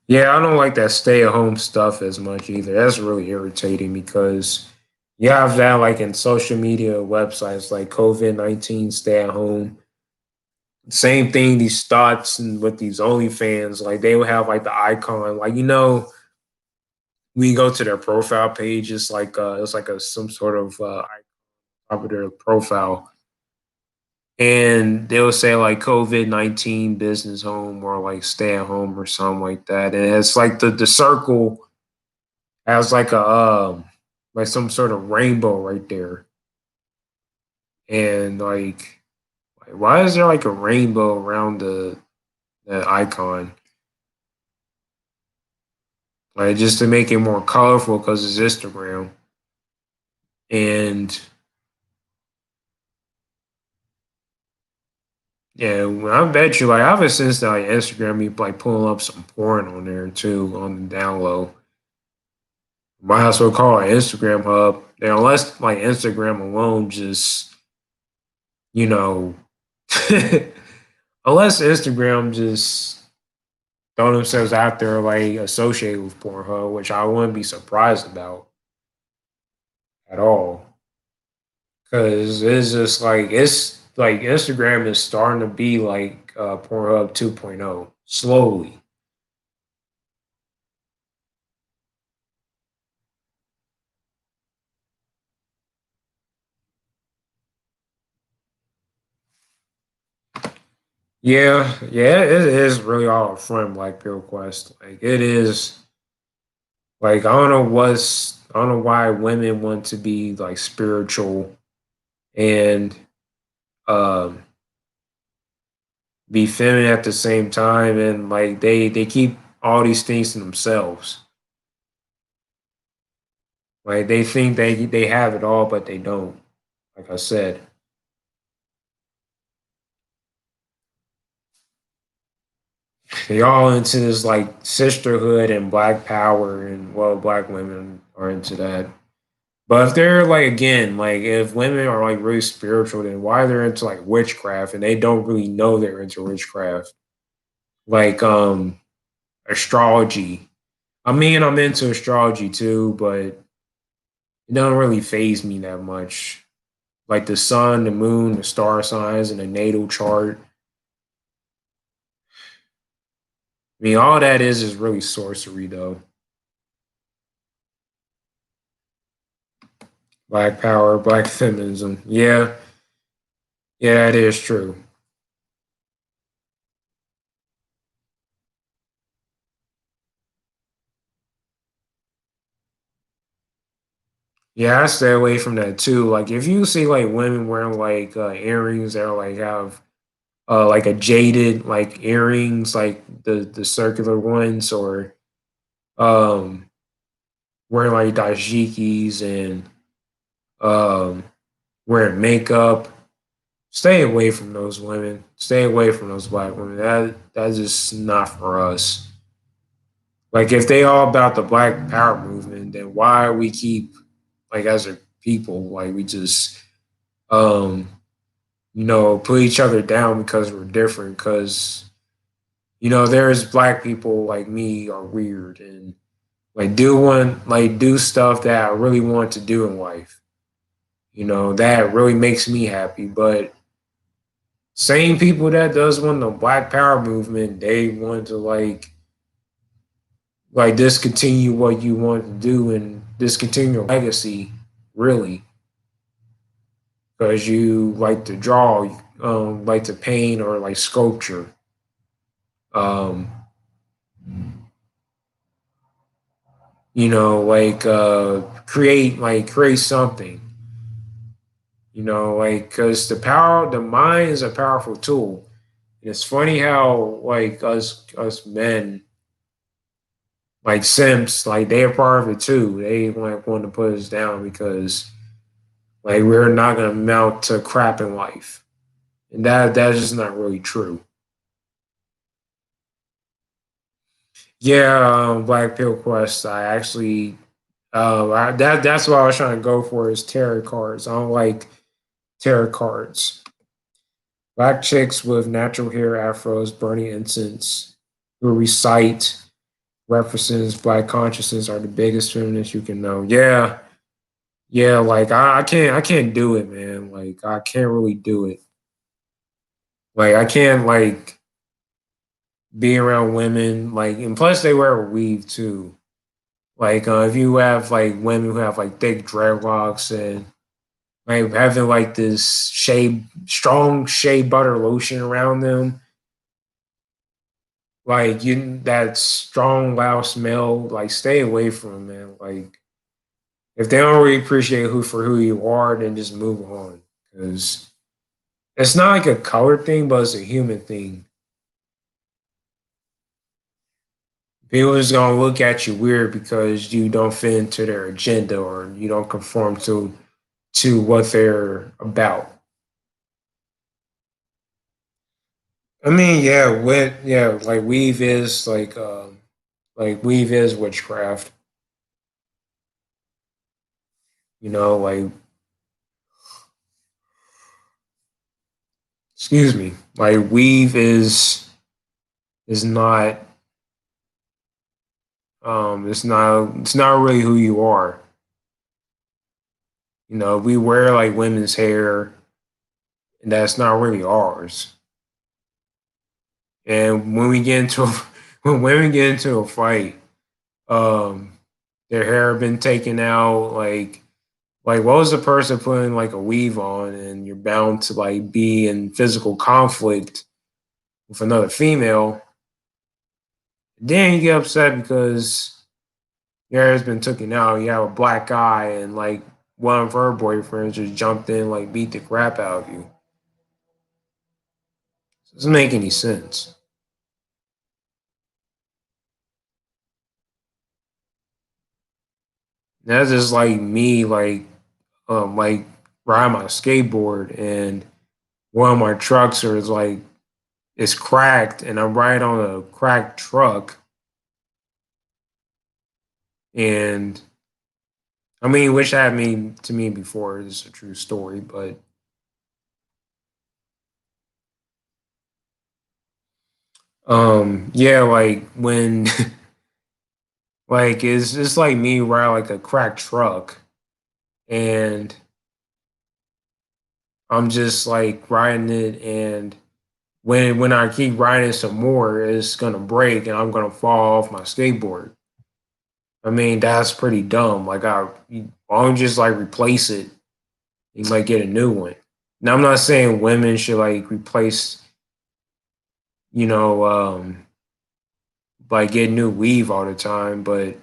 Yeah, I don't like that stay at home stuff as much either. That's really irritating because you have that like in social media websites like COVID-19 stay at home. Same thing, these thoughts and with these OnlyFans, like they will have like the icon, like when you go to their profile page, it's like a some sort of icon of their profile, and they'll say like COVID-19 business home or like stay at home or something like that, and it's like the circle has like some sort of rainbow right there, and like why is there like a rainbow around the that icon? Like just to make it more colorful because it's Instagram. And yeah, well, I bet you like ever since like Instagram, you like pulling up some porn on there too on the down low. Might as well call it Instagram hub. And unless like Instagram alone just you know unless Instagram just throw themselves out there like associated with Pornhub, which I wouldn't be surprised about at all. Cause it's like Instagram is starting to be like Pornhub 2.0 slowly. Yeah, yeah, it is really all from like Pure Quest. Like it is like I don't know why women want to be like spiritual and um be feminine at the same time, and like they keep all these things to themselves. Like they think they have it all, but they don't. Like I said. They all into this like sisterhood and black power, and well, black women are into that. But if they're like again, like if women are like really spiritual, then why they're into like witchcraft and they don't really know they're into witchcraft? Like astrology. I mean, I'm into astrology too, but it doesn't really phase me that much. Like the sun, the moon, the star signs, and the natal chart. I mean, all that is really sorcery, though. Black power, black feminism. Yeah, yeah, that is true. Yeah, I stay away from that too. Like, if you see like women wearing like earrings that are like have like a jaded like earrings, like the circular ones, or um wearing like dashikis and um wearing makeup. Stay away from those women. Stay away from those black women. That's just not for us. Like if they all about the black power movement, then why we keep like as a people, like we just um, put each other down because we're different. Because there's black people like me are weird and do stuff that I really want to do in life. That really makes me happy. But same people that does want the black power movement, they want to like discontinue what you want to do and discontinue your legacy, really, because you like to draw, like to paint or like sculpture. Um, create something. Because the mind is a powerful tool. And it's funny how like us men, like simps, like they're part of it too. They like want to put us down because like we're not gonna amount to crap in life, and that's just not really true. Yeah, Black Pill Quest. I actually, that's what I was trying to go for is tarot cards. I don't like tarot cards. Black chicks with natural hair afros, burning incense, who recite references black consciousness are the biggest feminists you can know. Yeah, yeah. Like I can't do it, man. Like I can't really do it. Like I can't like be around women. Like and plus they wear a weave too. Like if you have like women who have like thick dreadlocks and like having like this strong shea butter lotion around them, like you that strong loud smell, like stay away from them, man. Like if they don't really appreciate who you are, then just move on because it's not like a color thing, but it's a human thing. People just gonna look at you weird because you don't fit into their agenda or you don't conform to what they're about. I mean, yeah, like weave is witchcraft. Like excuse me, like weave is not it's not really who you are. We wear like women's hair, and that's not really ours. And when we get into when women get into a fight, um, their hair been taken out. Like what was the person putting like a weave on, and you're bound to like be in physical conflict with another female. Then you get upset because your hair's been taken out. You have a black eye, and like one of her boyfriends just jumped in, like beat the crap out of you. It doesn't make any sense. That's just like me, like riding my skateboard, and one of my trucks is like is cracked and I'm riding on a cracked truck and I mean, which happened to me before. This is a true story, but yeah, like when like it's like me riding like a cracked truck and I'm just like riding it and when I keep riding some more, it's gonna break and I'm gonna fall off my skateboard. I mean, that's pretty dumb. Like I don't just like replace it. You might get a new one. Now I'm not saying women should like replace, you know, like get new weave all the time, but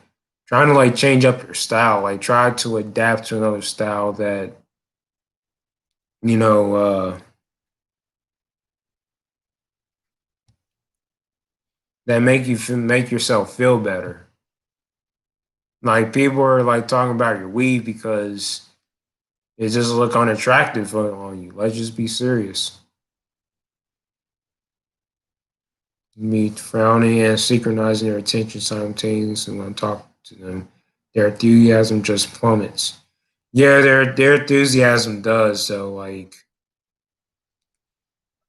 trying to like change up your style, like try to adapt to another style that, you know, that make yourself feel better. Like people are like talking about your weave because it just look unattractive on you. Let's just be serious. Meet frowning and synchronizing their attention simultaneously when I'm talking to them. Their enthusiasm just plummets. Yeah, their enthusiasm does. So like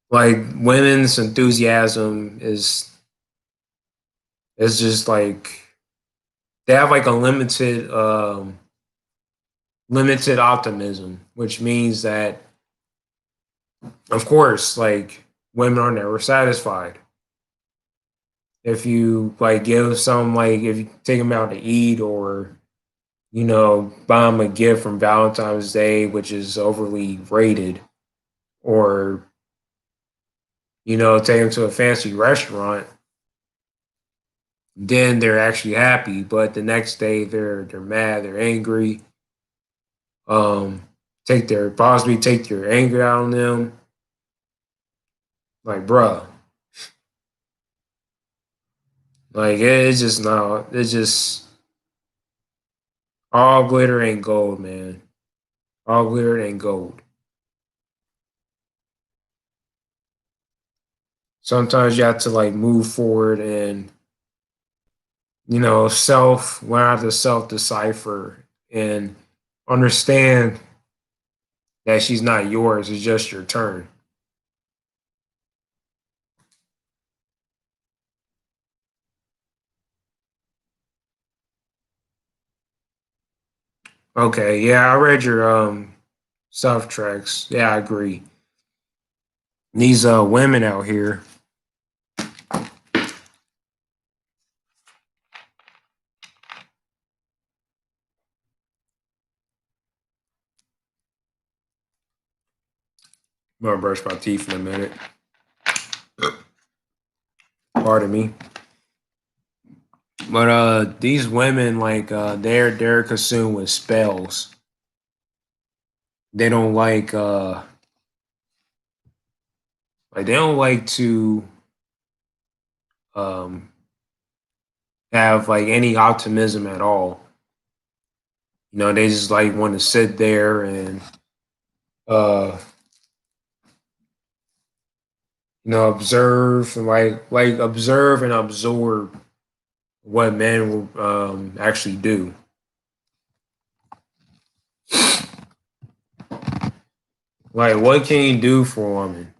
women's enthusiasm is just like they have like a limited optimism, which means that of course like women are never satisfied. If you like give some like if you take them out to eat or buy them a gift from Valentine's Day, which is overly rated, or take them to a fancy restaurant, then they're actually happy. But the next day they're mad, they're angry. Um, possibly take your anger out on them. Like, bruh, like it's just not. It's just all glitter ain't gold, man. All glitter ain't gold. Sometimes you have to like move forward and learn how to self decipher and understand that she's not yours, it's just your turn. Okay, yeah, I read your self tracks. Yeah, I agree. These women out here, I'm gonna brush my teeth in a minute. Pardon me. But these women like they're consumed with spells. They don't they don't like to um have like any optimism at all. They just like want to sit there and uh observe and like observe and absorb what men will actually do. Like, what can you do for a woman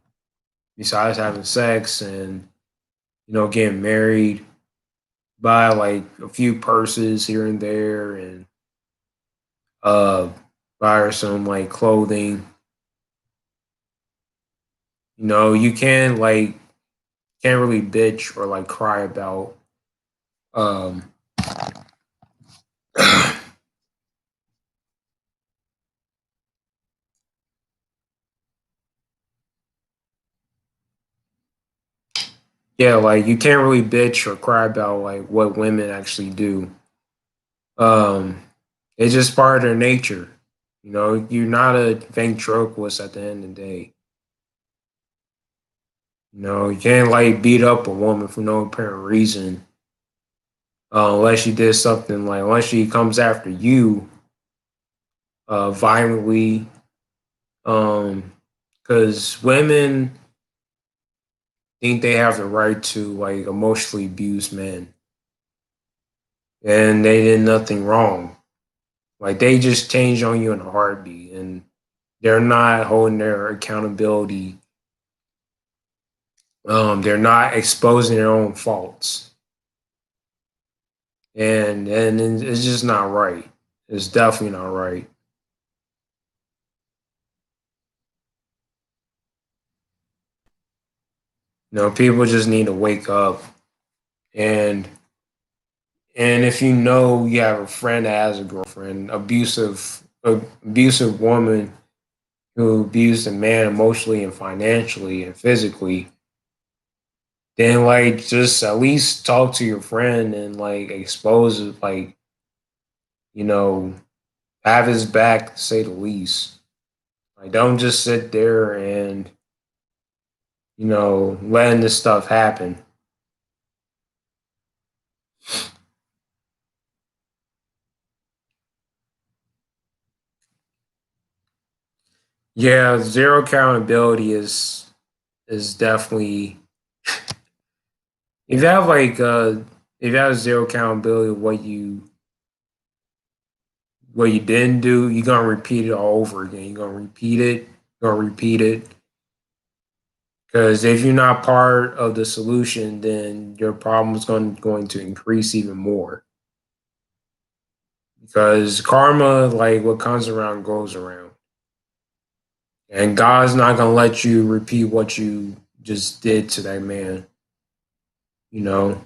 besides having sex and getting married? Buy like a few purses here and there, and uh, buy her some like clothing. You can't really bitch or like cry about um yeah, like you can't really bitch or cry about like what women actually do. Um, it's just part of their nature. You're not a ventriloquist at the end of the day. You can't like beat up a woman for no apparent reason, unless she did something like unless she comes after you violently. Because women think they have the right to like emotionally abuse men, and they did nothing wrong. Like they just changed on you in a heartbeat, and they're not holding their accountability. They're not exposing their own faults, and it's just not right. It's definitely not right. People just need to wake up, and and if you know you have a friend that has a girlfriend, abusive woman who abused a man emotionally and financially and physically, then like just at least talk to your friend and like expose it, like you know have his back to say the least. Like don't just sit there and letting this stuff happen. Yeah, zero accountability is definitely if you have like if you have zero accountability of what you didn't do, you're gonna repeat it all over again. You're gonna repeat it. Because if you're not part of the solution, then your problem is going to increase even more. Because karma, like what comes around, goes around, and God's not gonna let you repeat what you just did to that man. You know,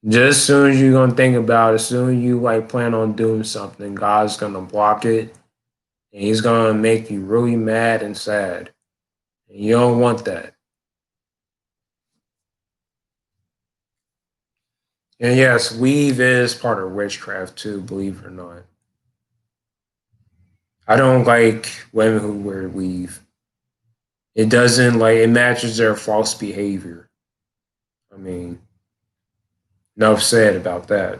just as soon as you're gonna think about it, as soon as you like plan on doing something, God's gonna block it, and He's gonna make you really mad and sad. And you don't want that. And yes, weave is part of witchcraft too, believe it or not. I don't like women who wear weave. It doesn't like it matches their false behavior. I mean, enough said about that.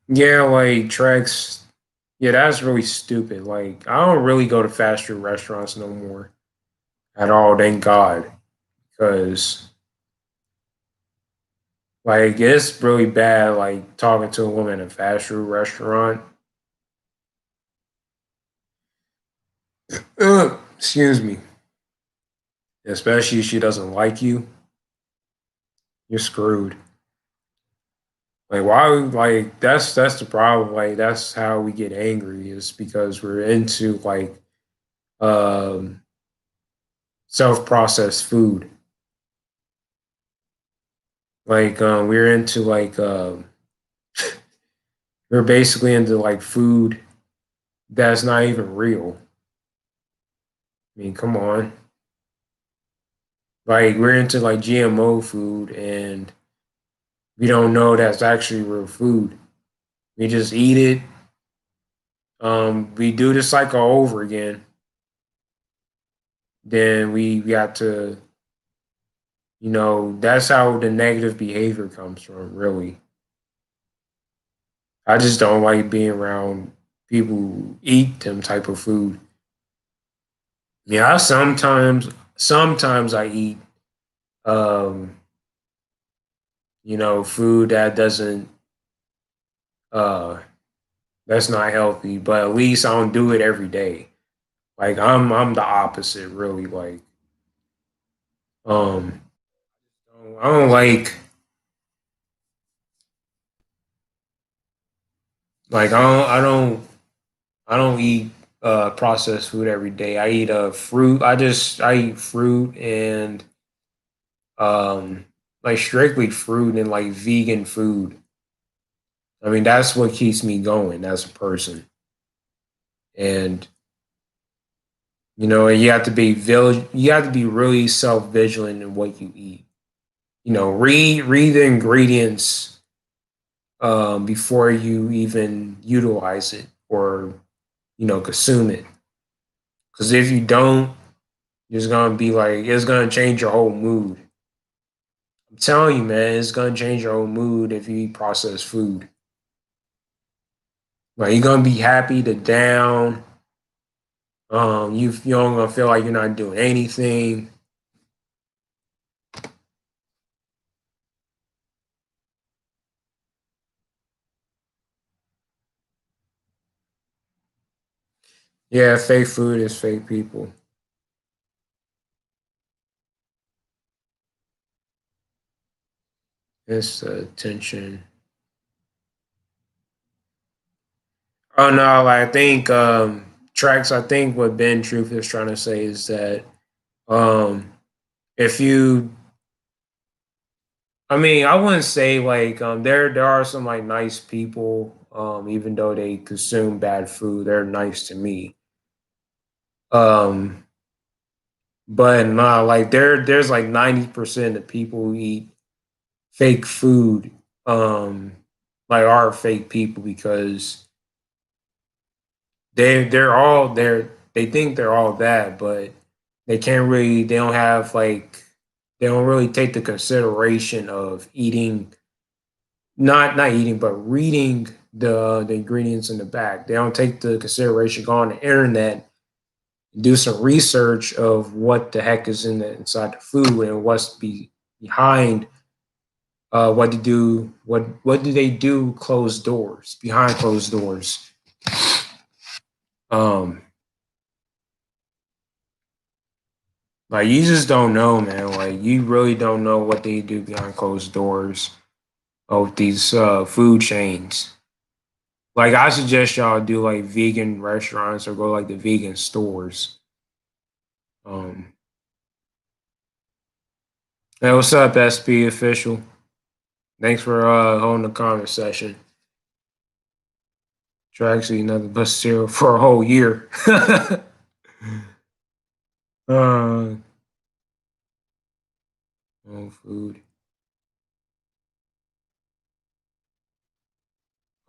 Yeah, like tracks. Yeah, that's really stupid. Like I don't really go to fast food restaurants no more at all. Thank God, because like it's really bad. Like talking to a woman in a fast food restaurant. Excuse me. Especially if she doesn't like you, you're screwed. Like why? Like that's the problem. Like that's how we get angry is because we're into like um, self processed food. Like we're into like we're basically into like food that's not even real. I mean, come on. Like we're into like GMO food and we don't know that's actually real food. We just eat it. We do the cycle over again. Then we got to that's how the negative behavior comes from, really. I just don't like being around people who eat them type of food. Yeah, sometimes I eat um, food that doesn't uh that's not healthy, but at least I don't do it every day. Like I'm the opposite, really. Um I don't like I don't eat processed food every day. I eat fruit. I eat fruit and um like strictly fruit and like vegan food. I mean that's what keeps me going as a person. And you have to you have to be really self vigilant in what you eat. Read the ingredients before you even utilize it or consume it. Because if you don't, It's gonna be like it's gonna change your whole mood. I'm telling you, man, it's gonna change your whole mood if you eat processed food. Like you're gonna be happy to down. You don't gonna feel like you're not doing anything. Yeah, fake food is fake people. It's the attention. Oh no, like, I think tracks. I think what Ben Truth is trying to say is that um, if you, I mean, I wouldn't say like there are some like nice people. Even though they consume bad food, they're nice to me. Um, but nah, like there's like 90% of people who eat fake food. Um, like are fake people because they think they're all that, but they don't have like they don't really take the consideration of eating not eating but reading the ingredients in the back. They don't take the consideration go on the internet, do some research of what the heck is inside the food and behind what do they do closed doors behind closed doors. um Like you just don't know, man. Like you really don't know what they do behind closed doors of these food chains. Like I suggest y'all do like vegan restaurants or go like the vegan stores. Um, hey, what's up, SP official? Thanks for holding the comment session. Try actually nothing but cereal for a whole year. uh, food,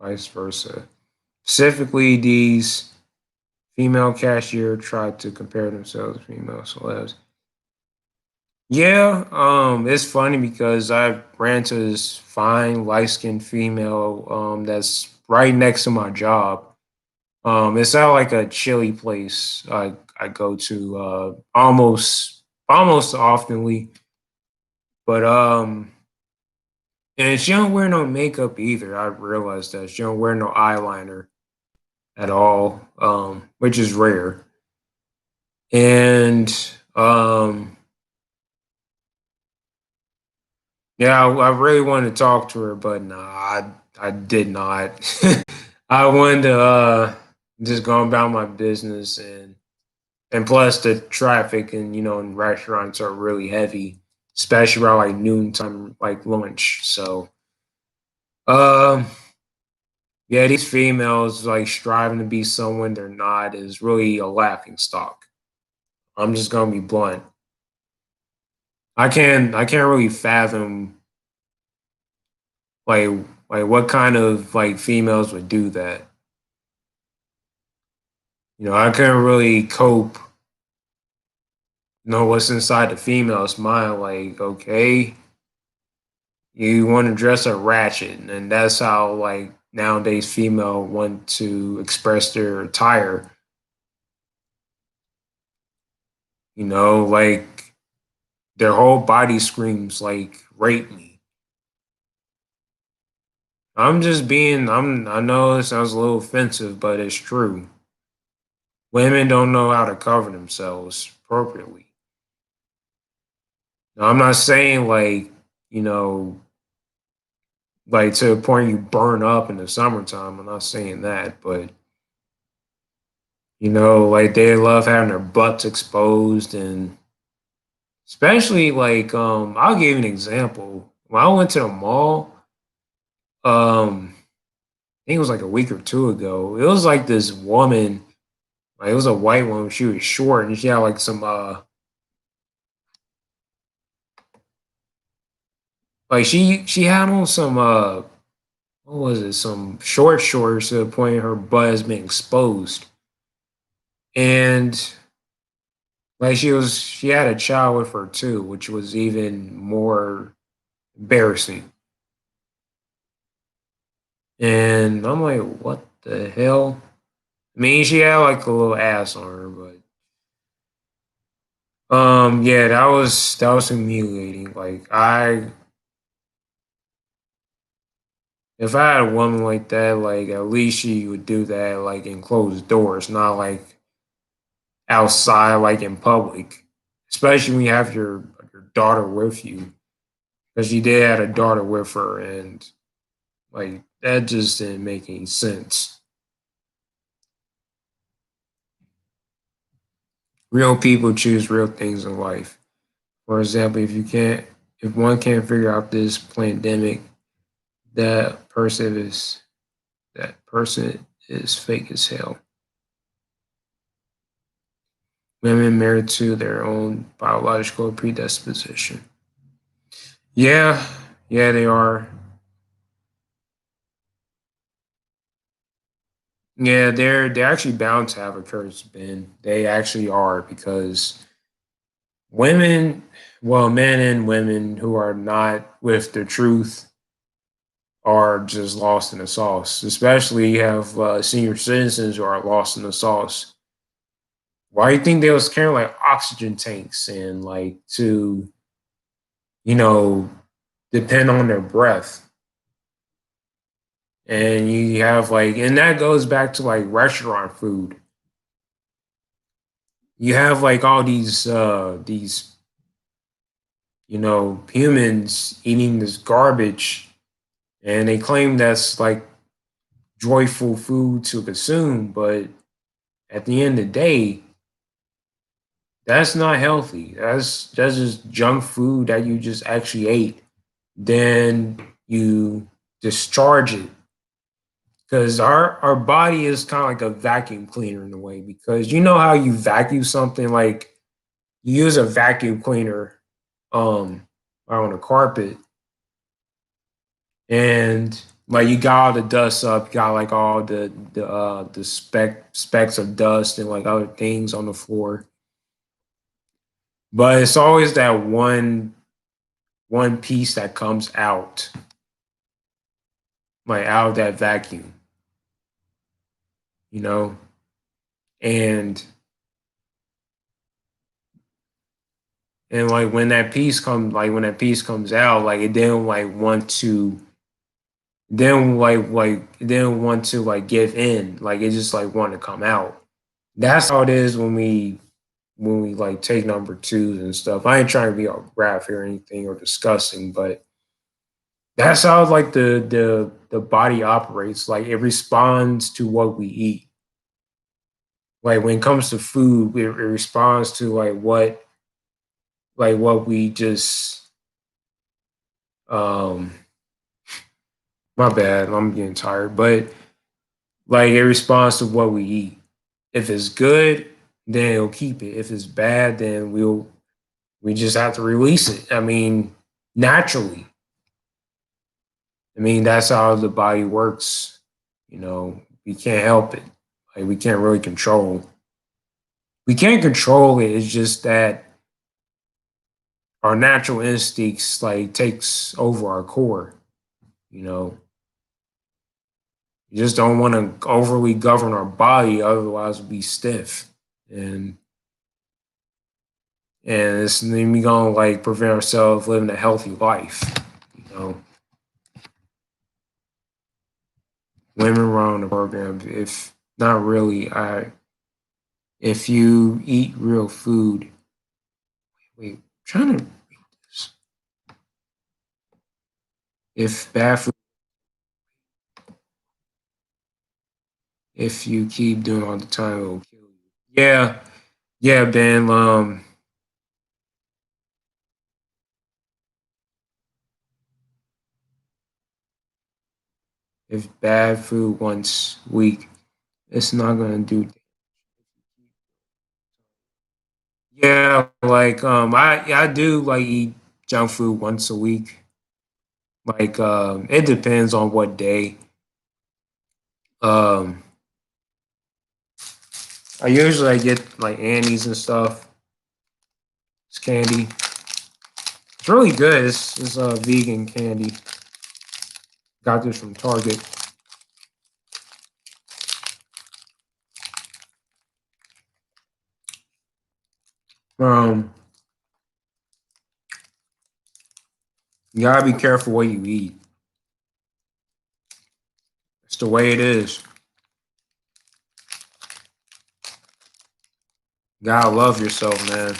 vice versa. Specifically, these female cashier tried to compare themselves to female celebs. Yeah, it's funny because I ran to this fine light skinned female that's right next to my job. It's at like a chili place I go to almost oftenly, but and she don't wear no makeup either. I realized that she don't wear no eyeliner at all, which is rare. And um, yeah, I really wanted to talk to her, but nah, I did not. I wanted to just go about my business and plus the traffic and in restaurants are really heavy, especially around like noontime, like lunch. So um yeah, these females like striving to be someone they're not is really a laughing stock. I'm just gonna be blunt. I can't really fathom like what kind of like females would do that. I couldn't really cope. Know what's inside the female's mind. Like, okay, you want to dress a ratchet, and that's how like nowadays female want to express their attire. Like their whole body screams like rape me. I'm just being. I know it sounds a little offensive, but it's true. Women don't know how to cover themselves appropriately. Now, I'm not saying you know, like to the point you burn up in the summertime. I'm not saying that, but like they love having their butts exposed and especially like I'll give you an example. When I went to the mall, I think it was like a week or two ago, it was like this woman, like it was a white woman, she was short and she had like some like she had on some what was it, some short shorts to the point her butt has been exposed. And Like she had a child with her too, which was even more embarrassing. And I'm like, what the hell? I mean, she had like a little ass on her, but yeah, that was humiliating. Like I if I had a woman like that, like at least she would do that like in closed doors, not like outside, like in public. Especially when you have your daughter with you, because she did have a daughter with her, and like that just didn't make any sense. Real people choose real things in life. For example, if one can't figure out this pandemic, that person is fake as hell. Women married to their own biological predisposition. Yeah, yeah, they are. Yeah, they're actually bound to have a curse, Ben. They actually are because women, well, men and women who are not with the truth are just lost in the sauce. Especially you have senior citizens who are lost in the sauce. Why do you think they was carrying like oxygen tanks and like to, you know, depend on their breath? And you have like, and that goes back to like restaurant food. You have like all these humans eating this garbage, and they claim that's like joyful food to consume, but at the end of the day, that's not healthy. That's just junk food that you just actually ate. Then you discharge it because our body is kind of like a vacuum cleaner in a way. Because you know how you vacuum something, like you use a vacuum cleaner um on a carpet, and like you got all the dust up, you got like all the specks of dust and like other things on the floor. But it's always that one piece that comes out, like out of that vacuum, you know? And like when that piece comes out, like it didn't like want to then like it didn't want to like give in. Like it just like wanted to come out. That's how it is when we like take number twos and stuff. I ain't trying to be all graphic or anything or disgusting, but that's how like the body operates. Like it responds to what we eat. Like when it comes to food, it responds to like what we just um my bad, I'm getting tired, but like it responds to what we eat. If it's good, then it'll keep it. If it's bad, then we just have to release it. I mean, naturally. I mean, that's how the body works. We can't help it. Like we can't really control. We can't control it. It's just that our natural instincts like takes over our core. You know, you just don't want to overly govern our body, otherwise we'll be stiff. And it's then we gonna like prevent ourselves living a healthy life. You know, women run the program. If not really, I if you eat real food. Wait, I'm trying to read this. If bad food, if you keep doing it all the time, it will kill you. Yeah, yeah, Ben. If bad food once a week, it's not gonna do. Yeah, like I do like eat junk food once a week. Like it depends on what day. Um, I usually get like Annie's and stuff. It's candy. It's really good. It's vegan candy. Got this from Target. Um, you gotta be careful what you eat. It's the way it is. You gotta love yourself, man.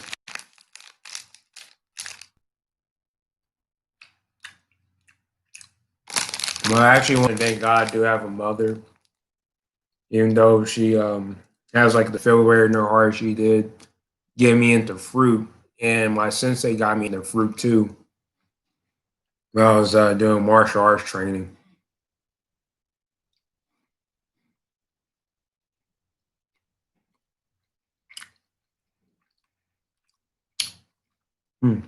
Well, I actually want to thank God I do have a mother, even though she has like the February in her heart. She did get me into fruit, and my sensei got me into fruit too. When I was doing martial arts training. Hmm.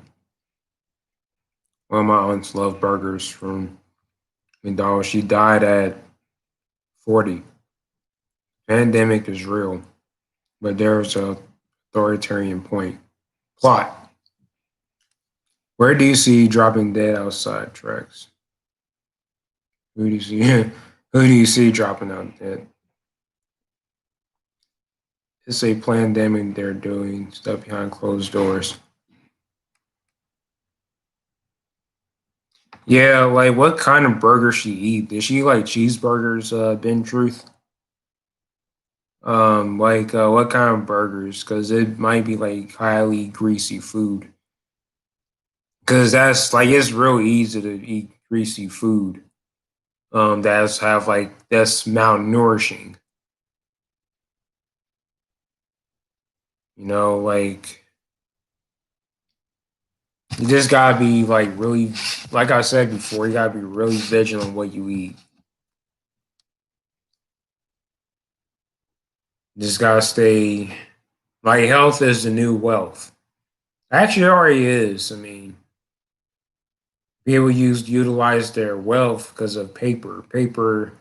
One of my aunts loved burgers from McDonald's. She died at 40. Pandemic is real, but there's a authoritarian point. Plot. Where do you see dropping dead outside tracks? Who do you see? Who do you see dropping out dead? It's a pandemic. They're doing stuff behind closed doors. Yeah, like what kind of burger she eat? Did she like cheeseburgers? Ben Truth. Like what kind of burgers? Because it might be like highly greasy food. Because that's like it's real easy to eat greasy food. That's have like that's malnourishing. Like you just gotta be like really, like I said before, you gotta be really vigilant what you eat. You just gotta stay like health is the new wealth. Actually, it already is. I mean, people utilize their wealth because of paper. Paper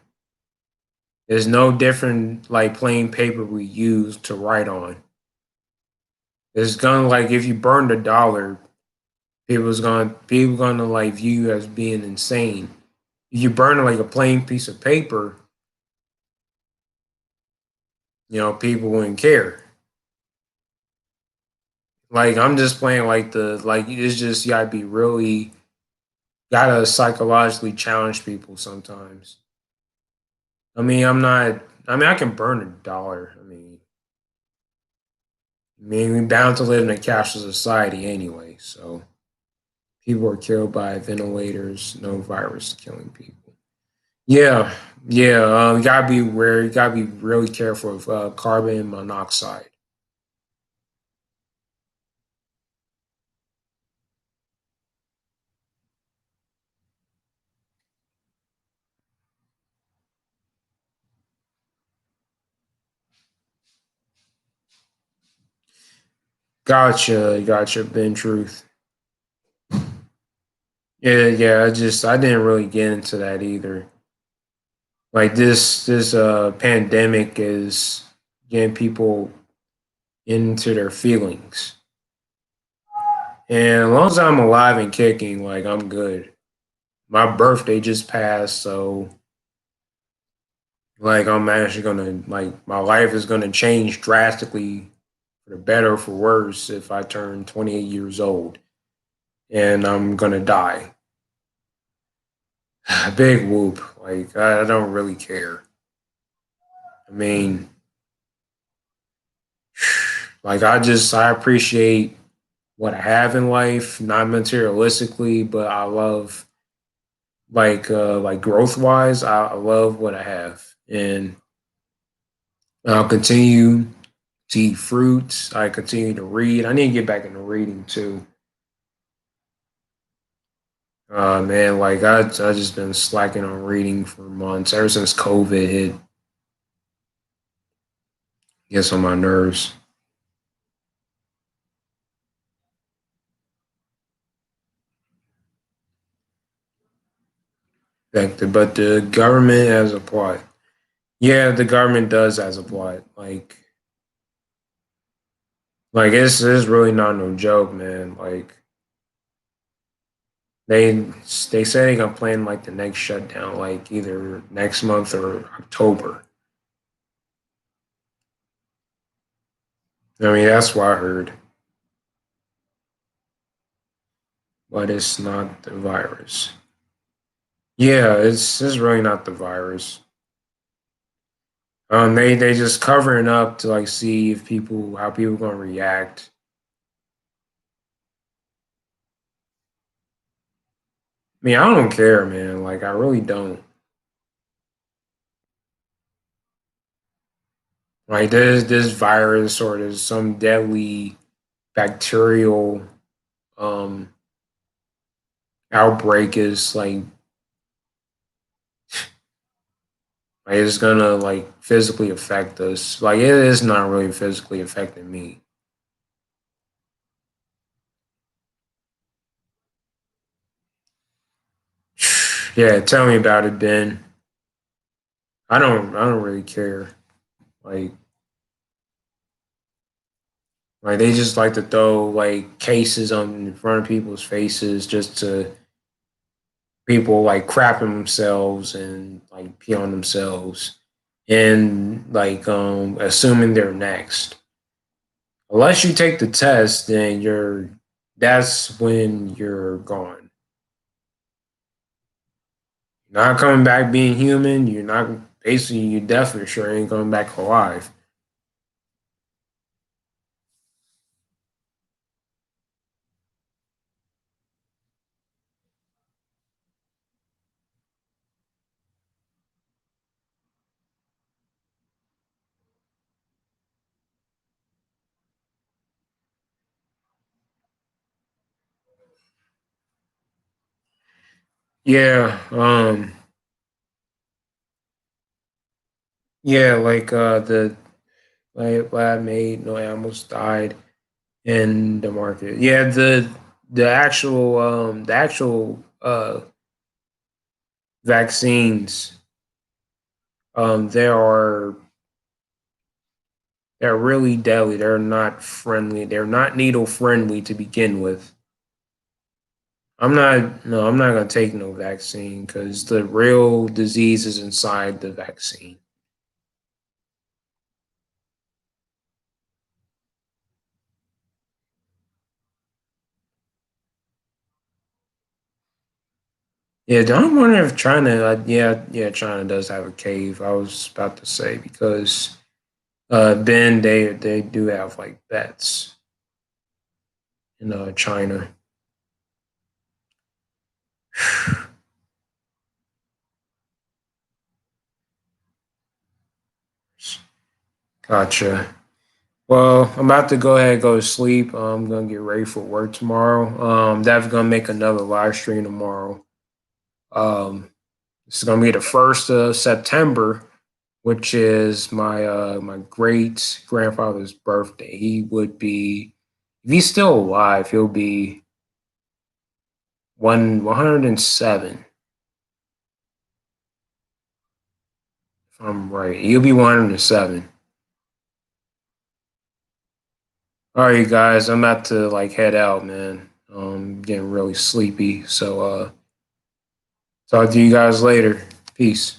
is no different like plain paper we use to write on. It's gonna like if you burned $1, people gonna like view you as being insane. If you burn like a plain piece of paper, people wouldn't care. Like I'm just playing like it's just you gotta be really gotta psychologically challenge people sometimes. I mean, I'm not. I mean, I can burn $1. I mean, we're bound to live in a cashless society anyway. So people are killed by ventilators. No virus killing people. Yeah, yeah. You gotta be aware. You gotta be really careful of carbon monoxide. Gotcha, gotcha. Ben Truth. Yeah, yeah. I didn't really get into that either. Like this pandemic is getting people into their feelings. And as long as I'm alive and kicking, like I'm good. My birthday just passed, so like I'm actually gonna like my life is gonna change drastically for the better or for worse if I turn 28 years old and I'm gonna die. Big whoop. Like I don't really care. I mean, like I appreciate what I have in life, not materialistically, but I love like growth wise, I love what I have. And I'll continue to eat fruits. I continue to read. I need to get back into reading too. Man, like I just been slacking on reading for months ever since COVID hit. Gets on my nerves. But the government has a plot. Yeah, the government does has a plot. Like Like it's really not no joke, man. Like they they say they gonna plan like the next shutdown, like either next month or October. I mean, that's what I heard, but it's not the virus. Yeah, it's really not the virus. they just covering up to like see if people how people gonna react. I mean, I don't care, man. Like I really don't. Like there's this virus or there's some deadly bacterial um outbreak is like it's gonna like physically affect us. Like it is not really physically affecting me. Yeah, tell me about it, Ben. I don't really care. Like like they just like to throw like cases on in front of people's faces just to people like crapping themselves and like pee on themselves and like assuming they're next. Unless you take the test, then you're that's when you're gone. You're not coming back being human. You're not basically you definitely sure ain't coming back alive. Yeah, yeah, like the lab made no animals died in the market. Yeah, the actual vaccines they're really deadly. They're not friendly. They're not needle friendly to begin with. I'm not gonna take no vaccine because the real disease is inside the vaccine. Yeah, I'm wondering if China, yeah, China does have a cave. I was about to say because then they do have like bets in China. Gotcha. Well, I'm about to go ahead and go to sleep. I'm gonna get ready for work tomorrow. That's gonna make another live stream tomorrow. Um, this is gonna be the 1st of September, which is my great grandfather's birthday. He would be, if he's still alive, he'll be 107. If I'm right, he'll be 107. All right, guys, I'm about to like head out, man. Getting really sleepy. So talk to you guys later. Peace.